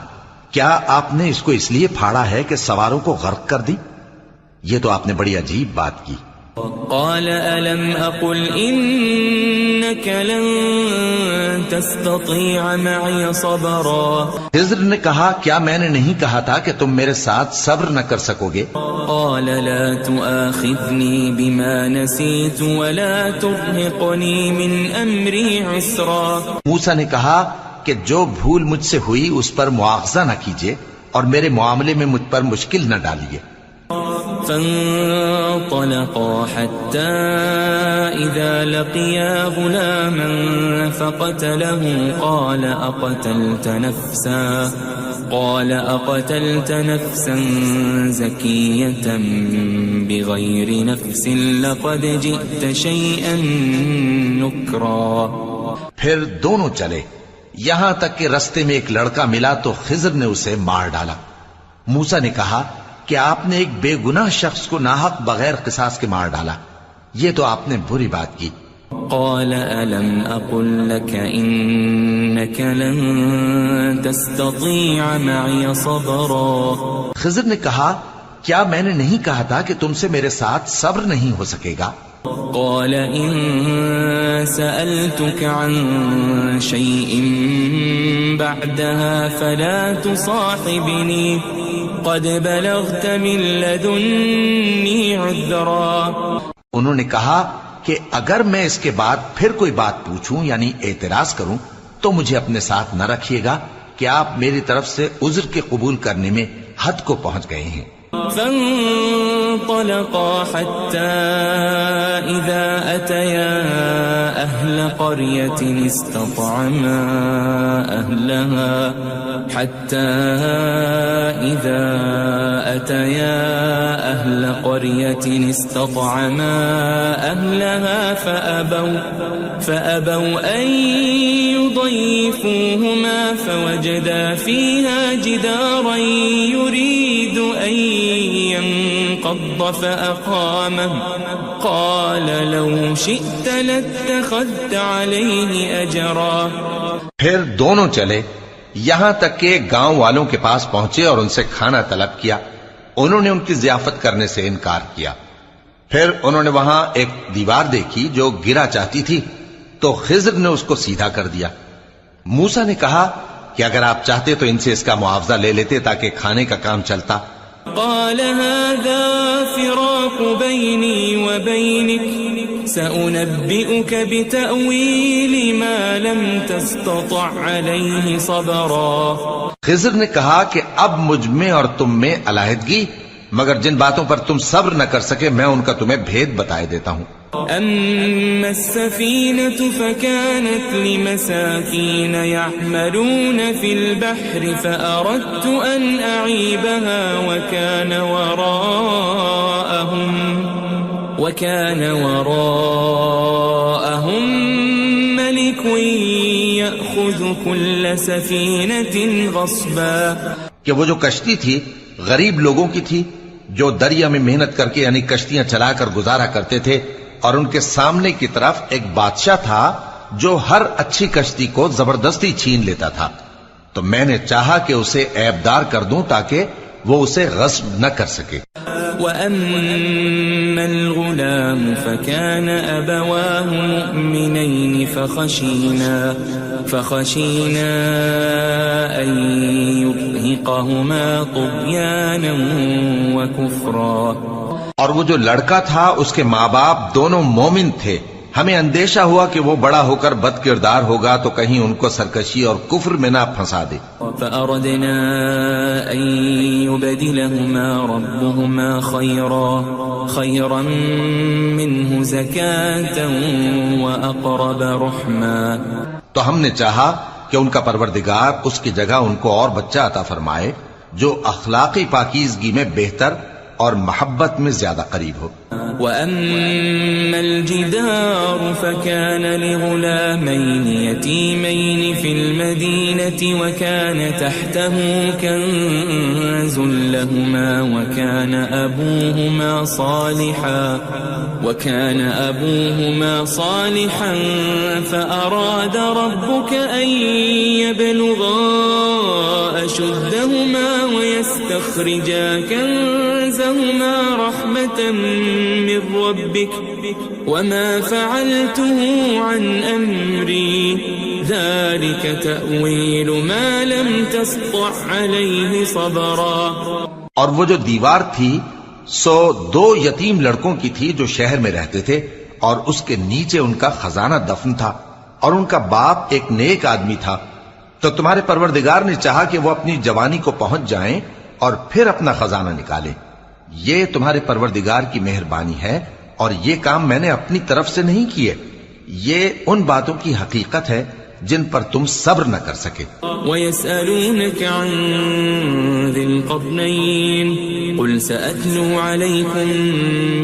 Speaker 3: کیا آپ نے اس کو اس لیے پھاڑا ہے کہ سواروں کو غرق کر دی؟ یہ تو آپ نے بڑی عجیب بات کی۔
Speaker 2: قال ألم أقل إنك لن تستطيع معي صبرا۔
Speaker 3: خضر نے کہا کیا میں نے نہیں کہا تھا کہ تم میرے ساتھ صبر نہ کر سکو گے؟
Speaker 2: قال لا تؤاخذني بما نسيت ولا ترهقني من أمري عسرا۔
Speaker 3: موسیٰ نے کہا کہ جو بھول مجھ سے ہوئی اس پر مواخذہ نہ کیجیے اور میرے معاملے میں مجھ پر مشکل نہ ڈالیے۔
Speaker 2: فانطلقا حتى إذا لقيا غلاما فقتله قال أقتلت نفسا زكية بغير نفس لقد جئت شيئا نكرا۔
Speaker 3: پھر دونوں چلے یہاں تک کہ رستے میں ایک لڑکا ملا تو خضر نے اسے مار ڈالا۔ موسیٰ نے کہا کہ آپ نے ایک بے گناہ شخص کو ناحق بغیر قصاص کے مار ڈالا، یہ تو آپ نے بری بات کی۔
Speaker 2: قال ألم أقل لك إنك لن تستطيع معي صبرا۔
Speaker 3: خضر نے کہا کیا میں نے نہیں کہا تھا کہ تم سے میرے ساتھ صبر نہیں ہو سکے گا؟
Speaker 2: قال إن سألتك عن شيء بعدها فلا تصاحبني قد بلغت من لدني عذرا۔
Speaker 3: انہوں نے کہا کہ اگر میں اس کے بعد پھر کوئی بات پوچھوں یعنی اعتراض کروں تو مجھے اپنے ساتھ نہ رکھیے گا کہ آپ میری طرف سے عذر کے قبول کرنے میں حد کو پہنچ گئے ہیں۔
Speaker 2: فانطلقا حتى إذا أتيا أهل قرية استطعما أهلها فأبوا أن يضيفوهما فوجدا فيها جدارا يريد أن ينقض انفض فأقامه قال لو شئت لاتخذت عليه أجرا.
Speaker 3: پھر دونوں چلے یہاں تک کہ گاؤں والوں کے پاس پہنچے اور ان سے کھانا طلب کیا. انہوں نے ان کی ضیافت کرنے سے انکار کیا. پھر انہوں نے وہاں ایک دیوار دیکھی جو گرا چاہتی تھی تو خضر نے اس کو سیدھا کر دیا. موسیٰ نے کہا کہ اگر آپ چاہتے تو ان سے اس کا معاوضہ لے لیتے تاکہ کھانے کا کام چلتا.
Speaker 2: قال هذا فراق بيني وبينك سأنبئك بتأويل ما لم تستطع عليه صبرا.
Speaker 3: خضر نے کہا کہ اب مجھ میں اور تم میں علیحدگی، مگر جن باتوں پر تم صبر نہ کر سکے میں ان کا تمہیں بھید بتائے دیتا ہوں.
Speaker 2: أما السفينة فكانت لمساكين يعملون في البحر فأردت أن أعيبها وكان وراءهم ملك يأخذ كل سفينة غصبا.
Speaker 3: کہ وہ جو کشتی تھی غریب لوگوں کی تھی جو دریا میں محنت کر کے یعنی کشتیاں چلا کر گزارا کرتے تھے، اور ان کے سامنے کی طرف ایک بادشاہ تھا جو ہر اچھی کشتی کو زبردستی چھین لیتا تھا. تو میں نے چاہا کہ اسے عیبدار کر دوں تاکہ وہ اسے غصب نہ کر سکے.
Speaker 2: وَأَمَّا الْغُلَامُ فَكَانَ أَبَوَاهُ مُؤْمِنَيْنِ فَخَشِينَا أَن يُرْهِقَهُمَا طُغْيَانًا وَكُفْرًا.
Speaker 3: اور وہ جو لڑکا تھا اس کے ماں باپ دونوں مومن تھے، ہمیں اندیشہ ہوا کہ وہ بڑا ہو کر بد کردار ہوگا تو کہیں ان کو سرکشی اور کفر میں نہ پھنسا دے.
Speaker 2: فأردنا أن يبدلهما ربهما خيرا منه زكاة وأقرب رحما.
Speaker 3: تو ہم نے چاہا کہ ان کا پروردگار اس کی جگہ ان کو اور بچہ عطا فرمائے جو اخلاقی پاکیزگی میں بہتر اور محبت میں زیادہ قریب ہو.
Speaker 2: وَأَمَّا الْجِدَارُ فَكَانَ لِغُلَامَيْنِ يَتِيمَيْنِ فِي الْمَدِينَةِ وَكَانَ تَحْتَهُ كَنْزٌ لَهُمَا وَكَانَ أَبُوهُمَا صَالِحًا فَأَرَادَ رَبُّكَ أَنْ يَبْلُغَا أَشُدَّهُمَا وَيَسْتَخْرِجَا كَنْزَهُمَا رَحْمَةً من ربك وما فعلته عن أمري ذلك تأويل ما لم تسطع عليه صبرا.
Speaker 3: اور وہ جو دیوار تھی سو دو یتیم لڑکوں کی تھی جو شہر میں رہتے تھے اور اس کے نیچے ان کا خزانہ دفن تھا اور ان کا باپ ایک نیک آدمی تھا. تو تمہارے پروردگار نے چاہا کہ وہ اپنی جوانی کو پہنچ جائیں اور پھر اپنا خزانہ نکالے. یہ تمہارے پروردگار کی مہربانی ہے اور یہ کام میں نے اپنی طرف سے نہیں کیے. یہ ان باتوں کی حقیقت ہے جن پر تم صبر نہ کر سکے.
Speaker 2: وَيَسْأَلُونَكَ عَنْ ذِي الْقَرْنَيْنِ قُلْ سَأَتْلُو عَلَيْكُمْ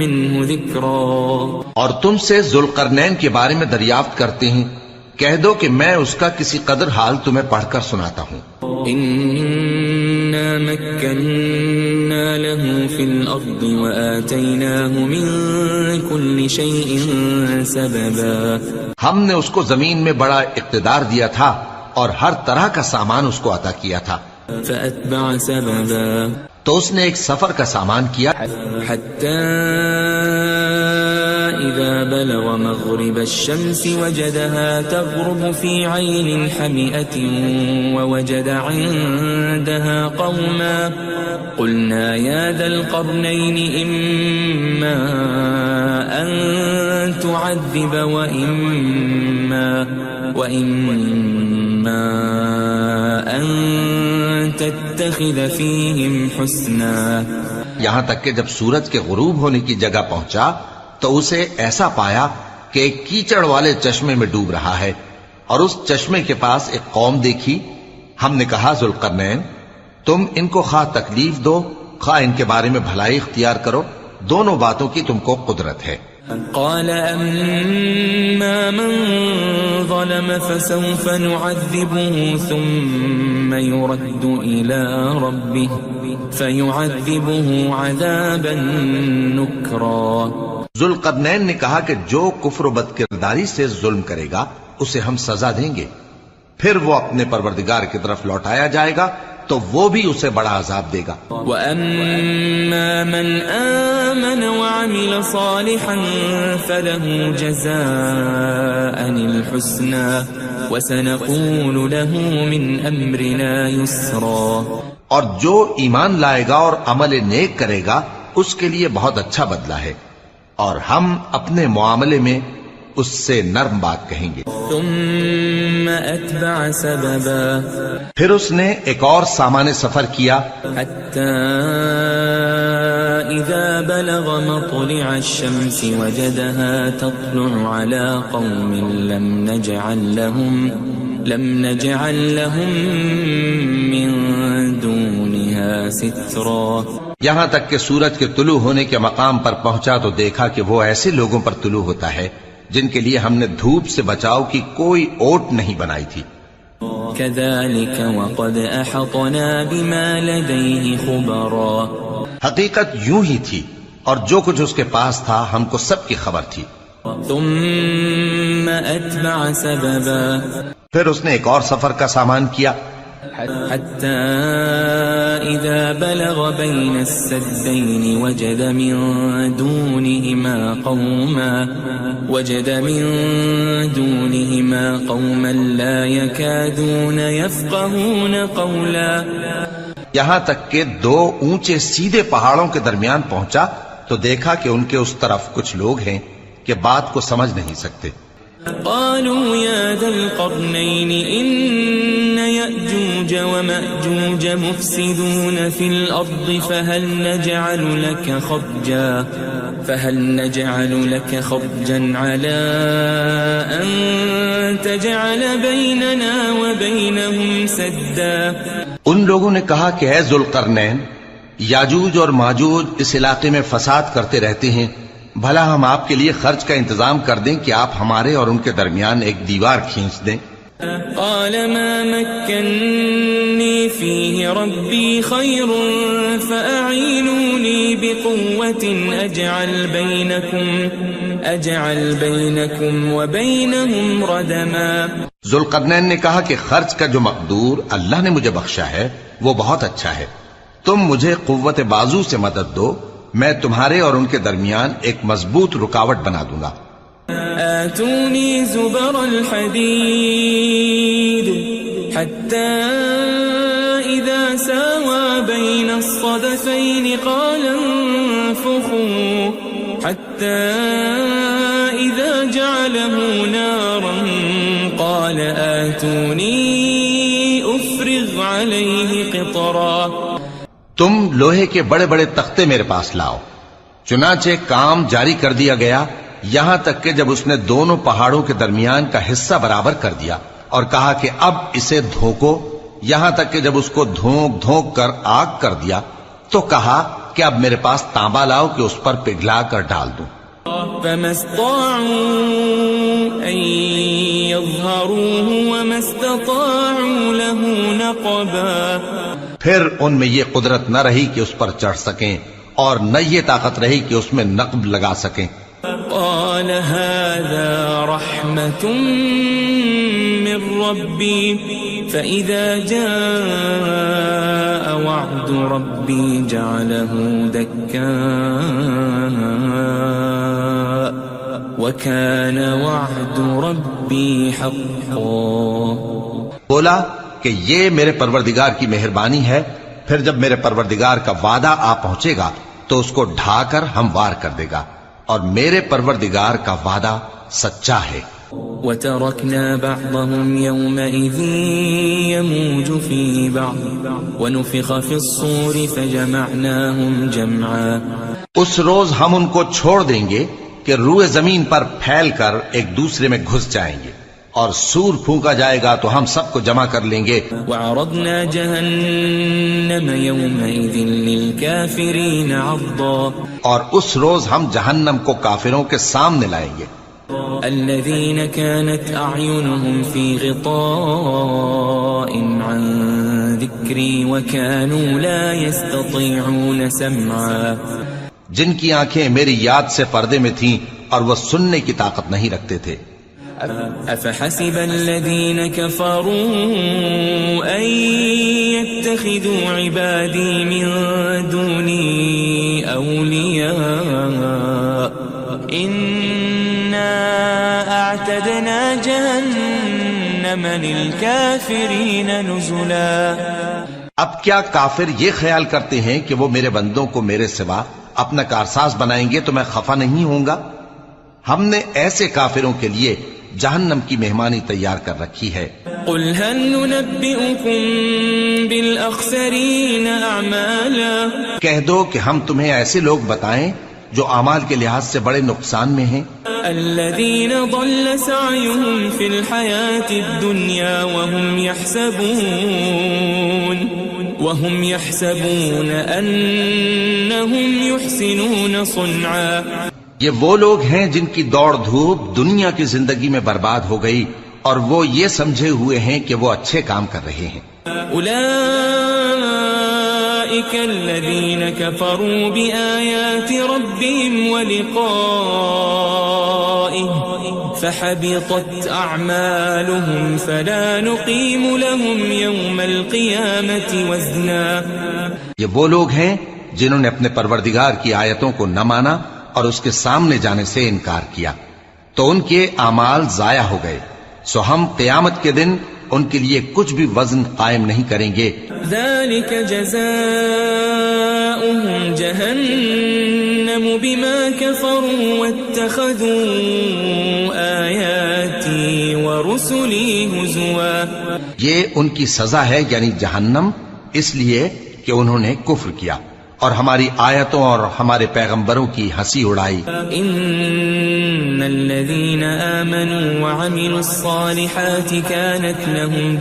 Speaker 2: مِنْهُ ذِكْرًا.
Speaker 3: اور تم سے ذوالقرنین کے بارے میں دریافت کرتے ہیں، کہہ دو کہ میں اس کا کسی قدر حال تمہیں پڑھ کر سناتا ہوں.
Speaker 2: إِنَّا مَكَّنَّا لَهُ فِي الْأَرْضِ وَآتَيْنَاهُ مِنْ كُلِّ شَيْءٍ سَبَبًا.
Speaker 3: ہم نے اس کو زمین میں بڑا اقتدار دیا تھا اور ہر طرح کا سامان اس کو عطا کیا تھا.
Speaker 2: فَأَتْبَعَ سَبَبًا.
Speaker 3: تو اس نے ایک سفر کا سامان کیا
Speaker 2: حَتَّى إِذَا بَلَغَ مَغْرِبَ الشَّمْسِ وَجَدَهَا تَغْرُبُ فِي عَيْنٍ حَمِئَةٍ وَوَجَدَ عِندَهَا قَوْمًا قُلْنَا يَا ذَا الْقَرْنَيْنِ إِمَّا أَن تُعَذِّبَ وَإِمَّا أَن تَتَّخِذَ فِيهِمْ حُسْنًا.
Speaker 3: یہاں تک کہ جب سورج کے غروب ہونے کی جگہ پہنچا تو اسے ایسا پایا کہ ایک کیچڑ والے چشمے میں ڈوب رہا ہے اور اس چشمے کے پاس ایک قوم دیکھی. ہم نے کہا ذوالقرنین تم ان کو خواہ تکلیف دو خواہ ان کے بارے میں بھلائی اختیار کرو، دونوں باتوں کی تم کو قدرت ہے۔
Speaker 2: قال أما من ظلم فسوف نعذبه ثم يرد إلى ربه فيعذبه عذابا نكرا۔
Speaker 3: ذوالقرنین نے کہا کہ جو کفر و بد کرداری سے ظلم کرے گا اسے ہم سزا دیں گے، پھر وہ اپنے پروردگار کی طرف لوٹایا جائے گا تو وہ بھی اسے بڑا عذاب دے گا۔
Speaker 2: وَأَمَّا مَنْ آمَنَ وَعَمِلَ صَالِحًا فَلَهُ جَزَاءً الْحُسْنَى وَسَنَقُولُ لَهُ مِنْ أَمْرِنَا يُسْرًا۔
Speaker 3: اور جو ایمان لائے گا اور عمل نیک کرے گا اس کے لیے بہت اچھا بدلہ ہے، اور ہم اپنے معاملے میں اس سے نرم بات کہیں گے۔
Speaker 2: ثم أتبع سببا،
Speaker 3: پھر اس نے ایک اور سامان سفر کیا،
Speaker 2: حتى إذا بلغ مطلع الشمس وجدها تطلع على قوم لم نجعل لهم من دونها سترا۔
Speaker 3: یہاں تک کہ سورج کے طلوع ہونے کے مقام پر پہنچا تو دیکھا کہ وہ ایسے لوگوں پر طلوع ہوتا ہے جن کے لیے ہم نے دھوپ سے بچاؤ کی کوئی اوٹ نہیں بنائی تھی۔
Speaker 2: كذلك وقد أحطنا بما لديه خبرا،
Speaker 3: حقیقت یوں ہی تھی اور جو کچھ اس کے پاس تھا ہم کو سب کی خبر تھی۔
Speaker 2: ثم أتبع سببا،
Speaker 3: پھر اس نے ایک اور سفر کا سامان کیا،
Speaker 2: حتى إذا بلغ بين السدين وجد من دونهما قوما لا يكادون يفقهون قولا۔
Speaker 3: یہاں تک کہ دو اونچے سیدھے پہاڑوں کے درمیان پہنچا تو دیکھا کہ ان کے اس طرف کچھ لوگ ہیں کہ بات کو سمجھ نہیں سکتے۔
Speaker 2: قالوا يا ذا القرنين إن يأجوج ومأجوج مفسدون في الأرض فهل نجعل لك خرجا على أن تجعل بيننا وبينهم سدا۔
Speaker 3: ان لوگوں نے کہا کہ اے ذوالقرنین، یاجوج اور ماجوج اس علاقے میں فساد کرتے رہتے ہیں، بھلا ہم آپ کے لیے خرچ کا انتظام کر دیں کہ آپ ہمارے اور ان کے درمیان ایک دیوار کھینچ دیں۔
Speaker 2: قال ما مكنني فيه ربي خير فأعينوني بقوة أجعل بينكم وبينهم ردما۔
Speaker 3: ذوالقرنین نے کہا کہ خرچ کا جو مقدور اللہ نے مجھے بخشا ہے وہ بہت اچھا ہے، تم مجھے قوت بازو سے مدد دو، میں تمہارے اور ان کے درمیان ایک مضبوط رکاوٹ بنا دوں گا۔
Speaker 2: آتوني زبر الحديد حتى إذا ساوى بين الصدفين قال انفخوا حتى إذا جعله نارا قال آتوني أفرغ عليه قطرا۔
Speaker 3: تم لوہے کے بڑے بڑے تختے میرے پاس لاؤ۔ چنانچہ کام جاری کر دیا گیا، یہاں تک کہ جب اس نے دونوں پہاڑوں کے درمیان کا حصہ برابر کر دیا اور کہا کہ اب اسے دھوکو، یہاں تک کہ جب اس کو دھونک دھونک کر آگ کر دیا تو کہا کہ اب میرے پاس تانبا لاؤ کہ اس پر پگھلا کر ڈال دوں۔
Speaker 2: فما استطاعوا أن يظهروه وما استطاعوا له نقبا۔
Speaker 3: پھر ان میں یہ قدرت نہ رہی کہ اس پر چڑھ سکیں اور نہ یہ طاقت رہی کہ اس میں نقب لگا سکیں۔
Speaker 2: قال هذا رحمة من ربي فإذا جاء وعد ربي جعله دكاء وكان وعد ربي حقا۔
Speaker 3: بولا کہ یہ میرے پروردگار کی مہربانی ہے، پھر جب میرے پروردگار کا وعدہ آ پہنچے گا تو اس کو ڈھا کر ہموار کر دے گا، اور میرے پروردگار کا وعدہ سچا ہے۔
Speaker 2: وَتَرَكْنَا بَعْضَهُمْ يَوْمَئِذٍ يَمُوجُ فِي بَعْضٍ وَنُفِخَ فِي الصُّورِ فَجَمَعْنَاهُمْ جَمْعًا۔
Speaker 3: اس روز ہم ان کو چھوڑ دیں گے کہ روئے زمین پر پھیل کر ایک دوسرے میں گھس جائیں گے، اور سور پھونکا جائے گا تو ہم سب کو جمع کر لیں گے.
Speaker 2: وعرضنا جهنم يومئذ للكافرين عرضا
Speaker 3: اور اس روز ہم جہنم کو کافروں کے سامنے لائیں گے.
Speaker 2: الذين كانت أعينهم في غطاء عن ذكري وكانوا لا يستطيعون سمعا
Speaker 3: جن کی آنکھیں میری یاد سے پردے میں تھیں اور وہ سننے کی طاقت نہیں رکھتے تھے.
Speaker 2: أفحسب الذين كفروا أن يتخذوا عبادي من دوني أولياء إنا أعتدنا جهنم للكافرين نزلا.
Speaker 3: اب کیا کافر یہ خیال کرتے ہیں کہ وہ میرے بندوں کو میرے سوا اپنا کارساز بنائیں گے تو میں خفا نہیں ہوں گا؟ ہم نے ایسے کافروں کے لیے جہنم کی مہمانی تیار کر رکھی ہے.
Speaker 2: قل هل ننبئكم بالأخسرين أعمالا
Speaker 3: کہہ دو کہ ہم تمہیں ایسے لوگ بتائیں جو اعمال کے لحاظ سے بڑے نقصان میں ہیں.
Speaker 2: الذين ضل سعيهم في الحياة الدنيا وهم يحسبون أنهم يحسنون صنعا.
Speaker 3: یہ وہ لوگ ہیں جن کی دوڑ دھوپ دنیا کی زندگی میں برباد ہو گئی اور وہ یہ سمجھے ہوئے ہیں کہ وہ اچھے کام کر رہے ہیں.
Speaker 2: أولئك الذين كفروا بآيات ربهم ولقائه فحبطت أعمالهم فلا نقيم لهم يوم القيامة وزنا.
Speaker 3: یہ وہ لوگ ہیں جنہوں نے اپنے پروردگار کی آیتوں کو نہ مانا اور اس کے سامنے جانے سے انکار کیا تو ان کے اعمال ضائع ہو گئے، سو ہم قیامت کے دن ان کے لیے کچھ بھی وزن قائم نہیں کریں گے.
Speaker 2: ذلك جزاؤهم جهنم بما كفروا واتخذوا آياتي ورسلي هزوا.
Speaker 3: یہ ان کی سزا ہے یعنی جہنم، اس لیے کہ انہوں نے کفر کیا اور ہماری آیتوں اور ہمارے پیغمبروں کی ہنسی اڑائی.
Speaker 2: ان الذين آمنوا وعملوا الصالحات كانت لهم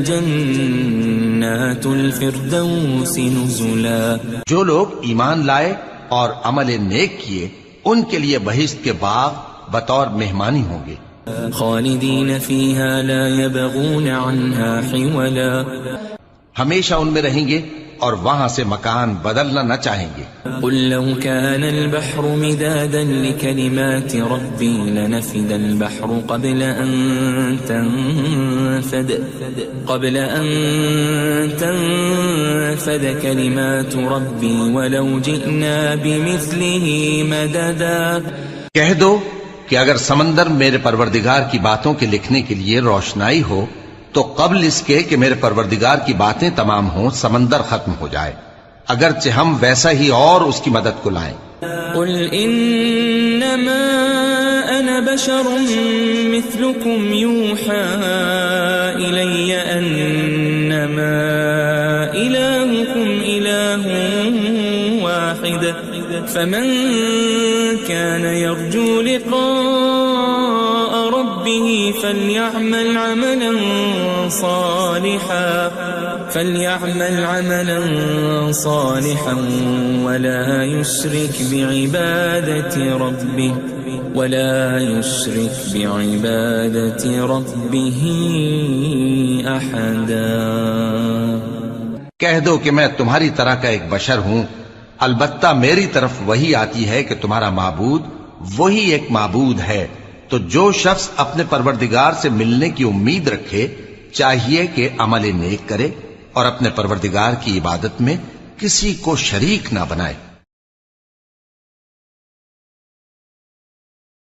Speaker 2: جنات الفردوس نزلا.
Speaker 3: جو لوگ ایمان لائے اور عمل نیک کیے ان کے لیے بہشت کے باغ بطور مہمانی ہوں گے.
Speaker 2: خالدین فیہا لا یبغون عنہا حولا.
Speaker 3: ہمیشہ ان میں رہیں گے اور وہاں سے مکان بدلنا نہ چاہیں گے.
Speaker 2: قل لو كان البحر مدادا لكلمات ربي لنفد البحر قبل أن تنفد كلمات ربي ولو جئنا بمثله مددا.
Speaker 3: کہہ دو کہ اگر سمندر میرے پروردگار کی باتوں کے لکھنے کے لیے روشنائی ہو تو قبل اس کے کہ میرے پروردگار کی باتیں تمام ہوں سمندر ختم ہو جائے، اگرچہ ہم ویسا ہی اور اس کی مدد کو لائیں.
Speaker 2: قل انما انا بشر مثلكم يوحى الي انما الهكم اله واحد فمن كان يرجو لقاء ربه فليعمل عملا صالحا ولا يشرك بعبادة ربه أحدا.
Speaker 3: کہہ دو کہ میں تمہاری طرح کا ایک بشر ہوں، البتہ میری طرف وہی آتی ہے کہ تمہارا معبود وہی ایک معبود ہے. تو جو شخص اپنے پروردگار سے ملنے کی امید رکھے چاہیے کہ عمل نیک کرے اور اپنے پروردگار کی عبادت میں کسی کو شریک نہ بنائے.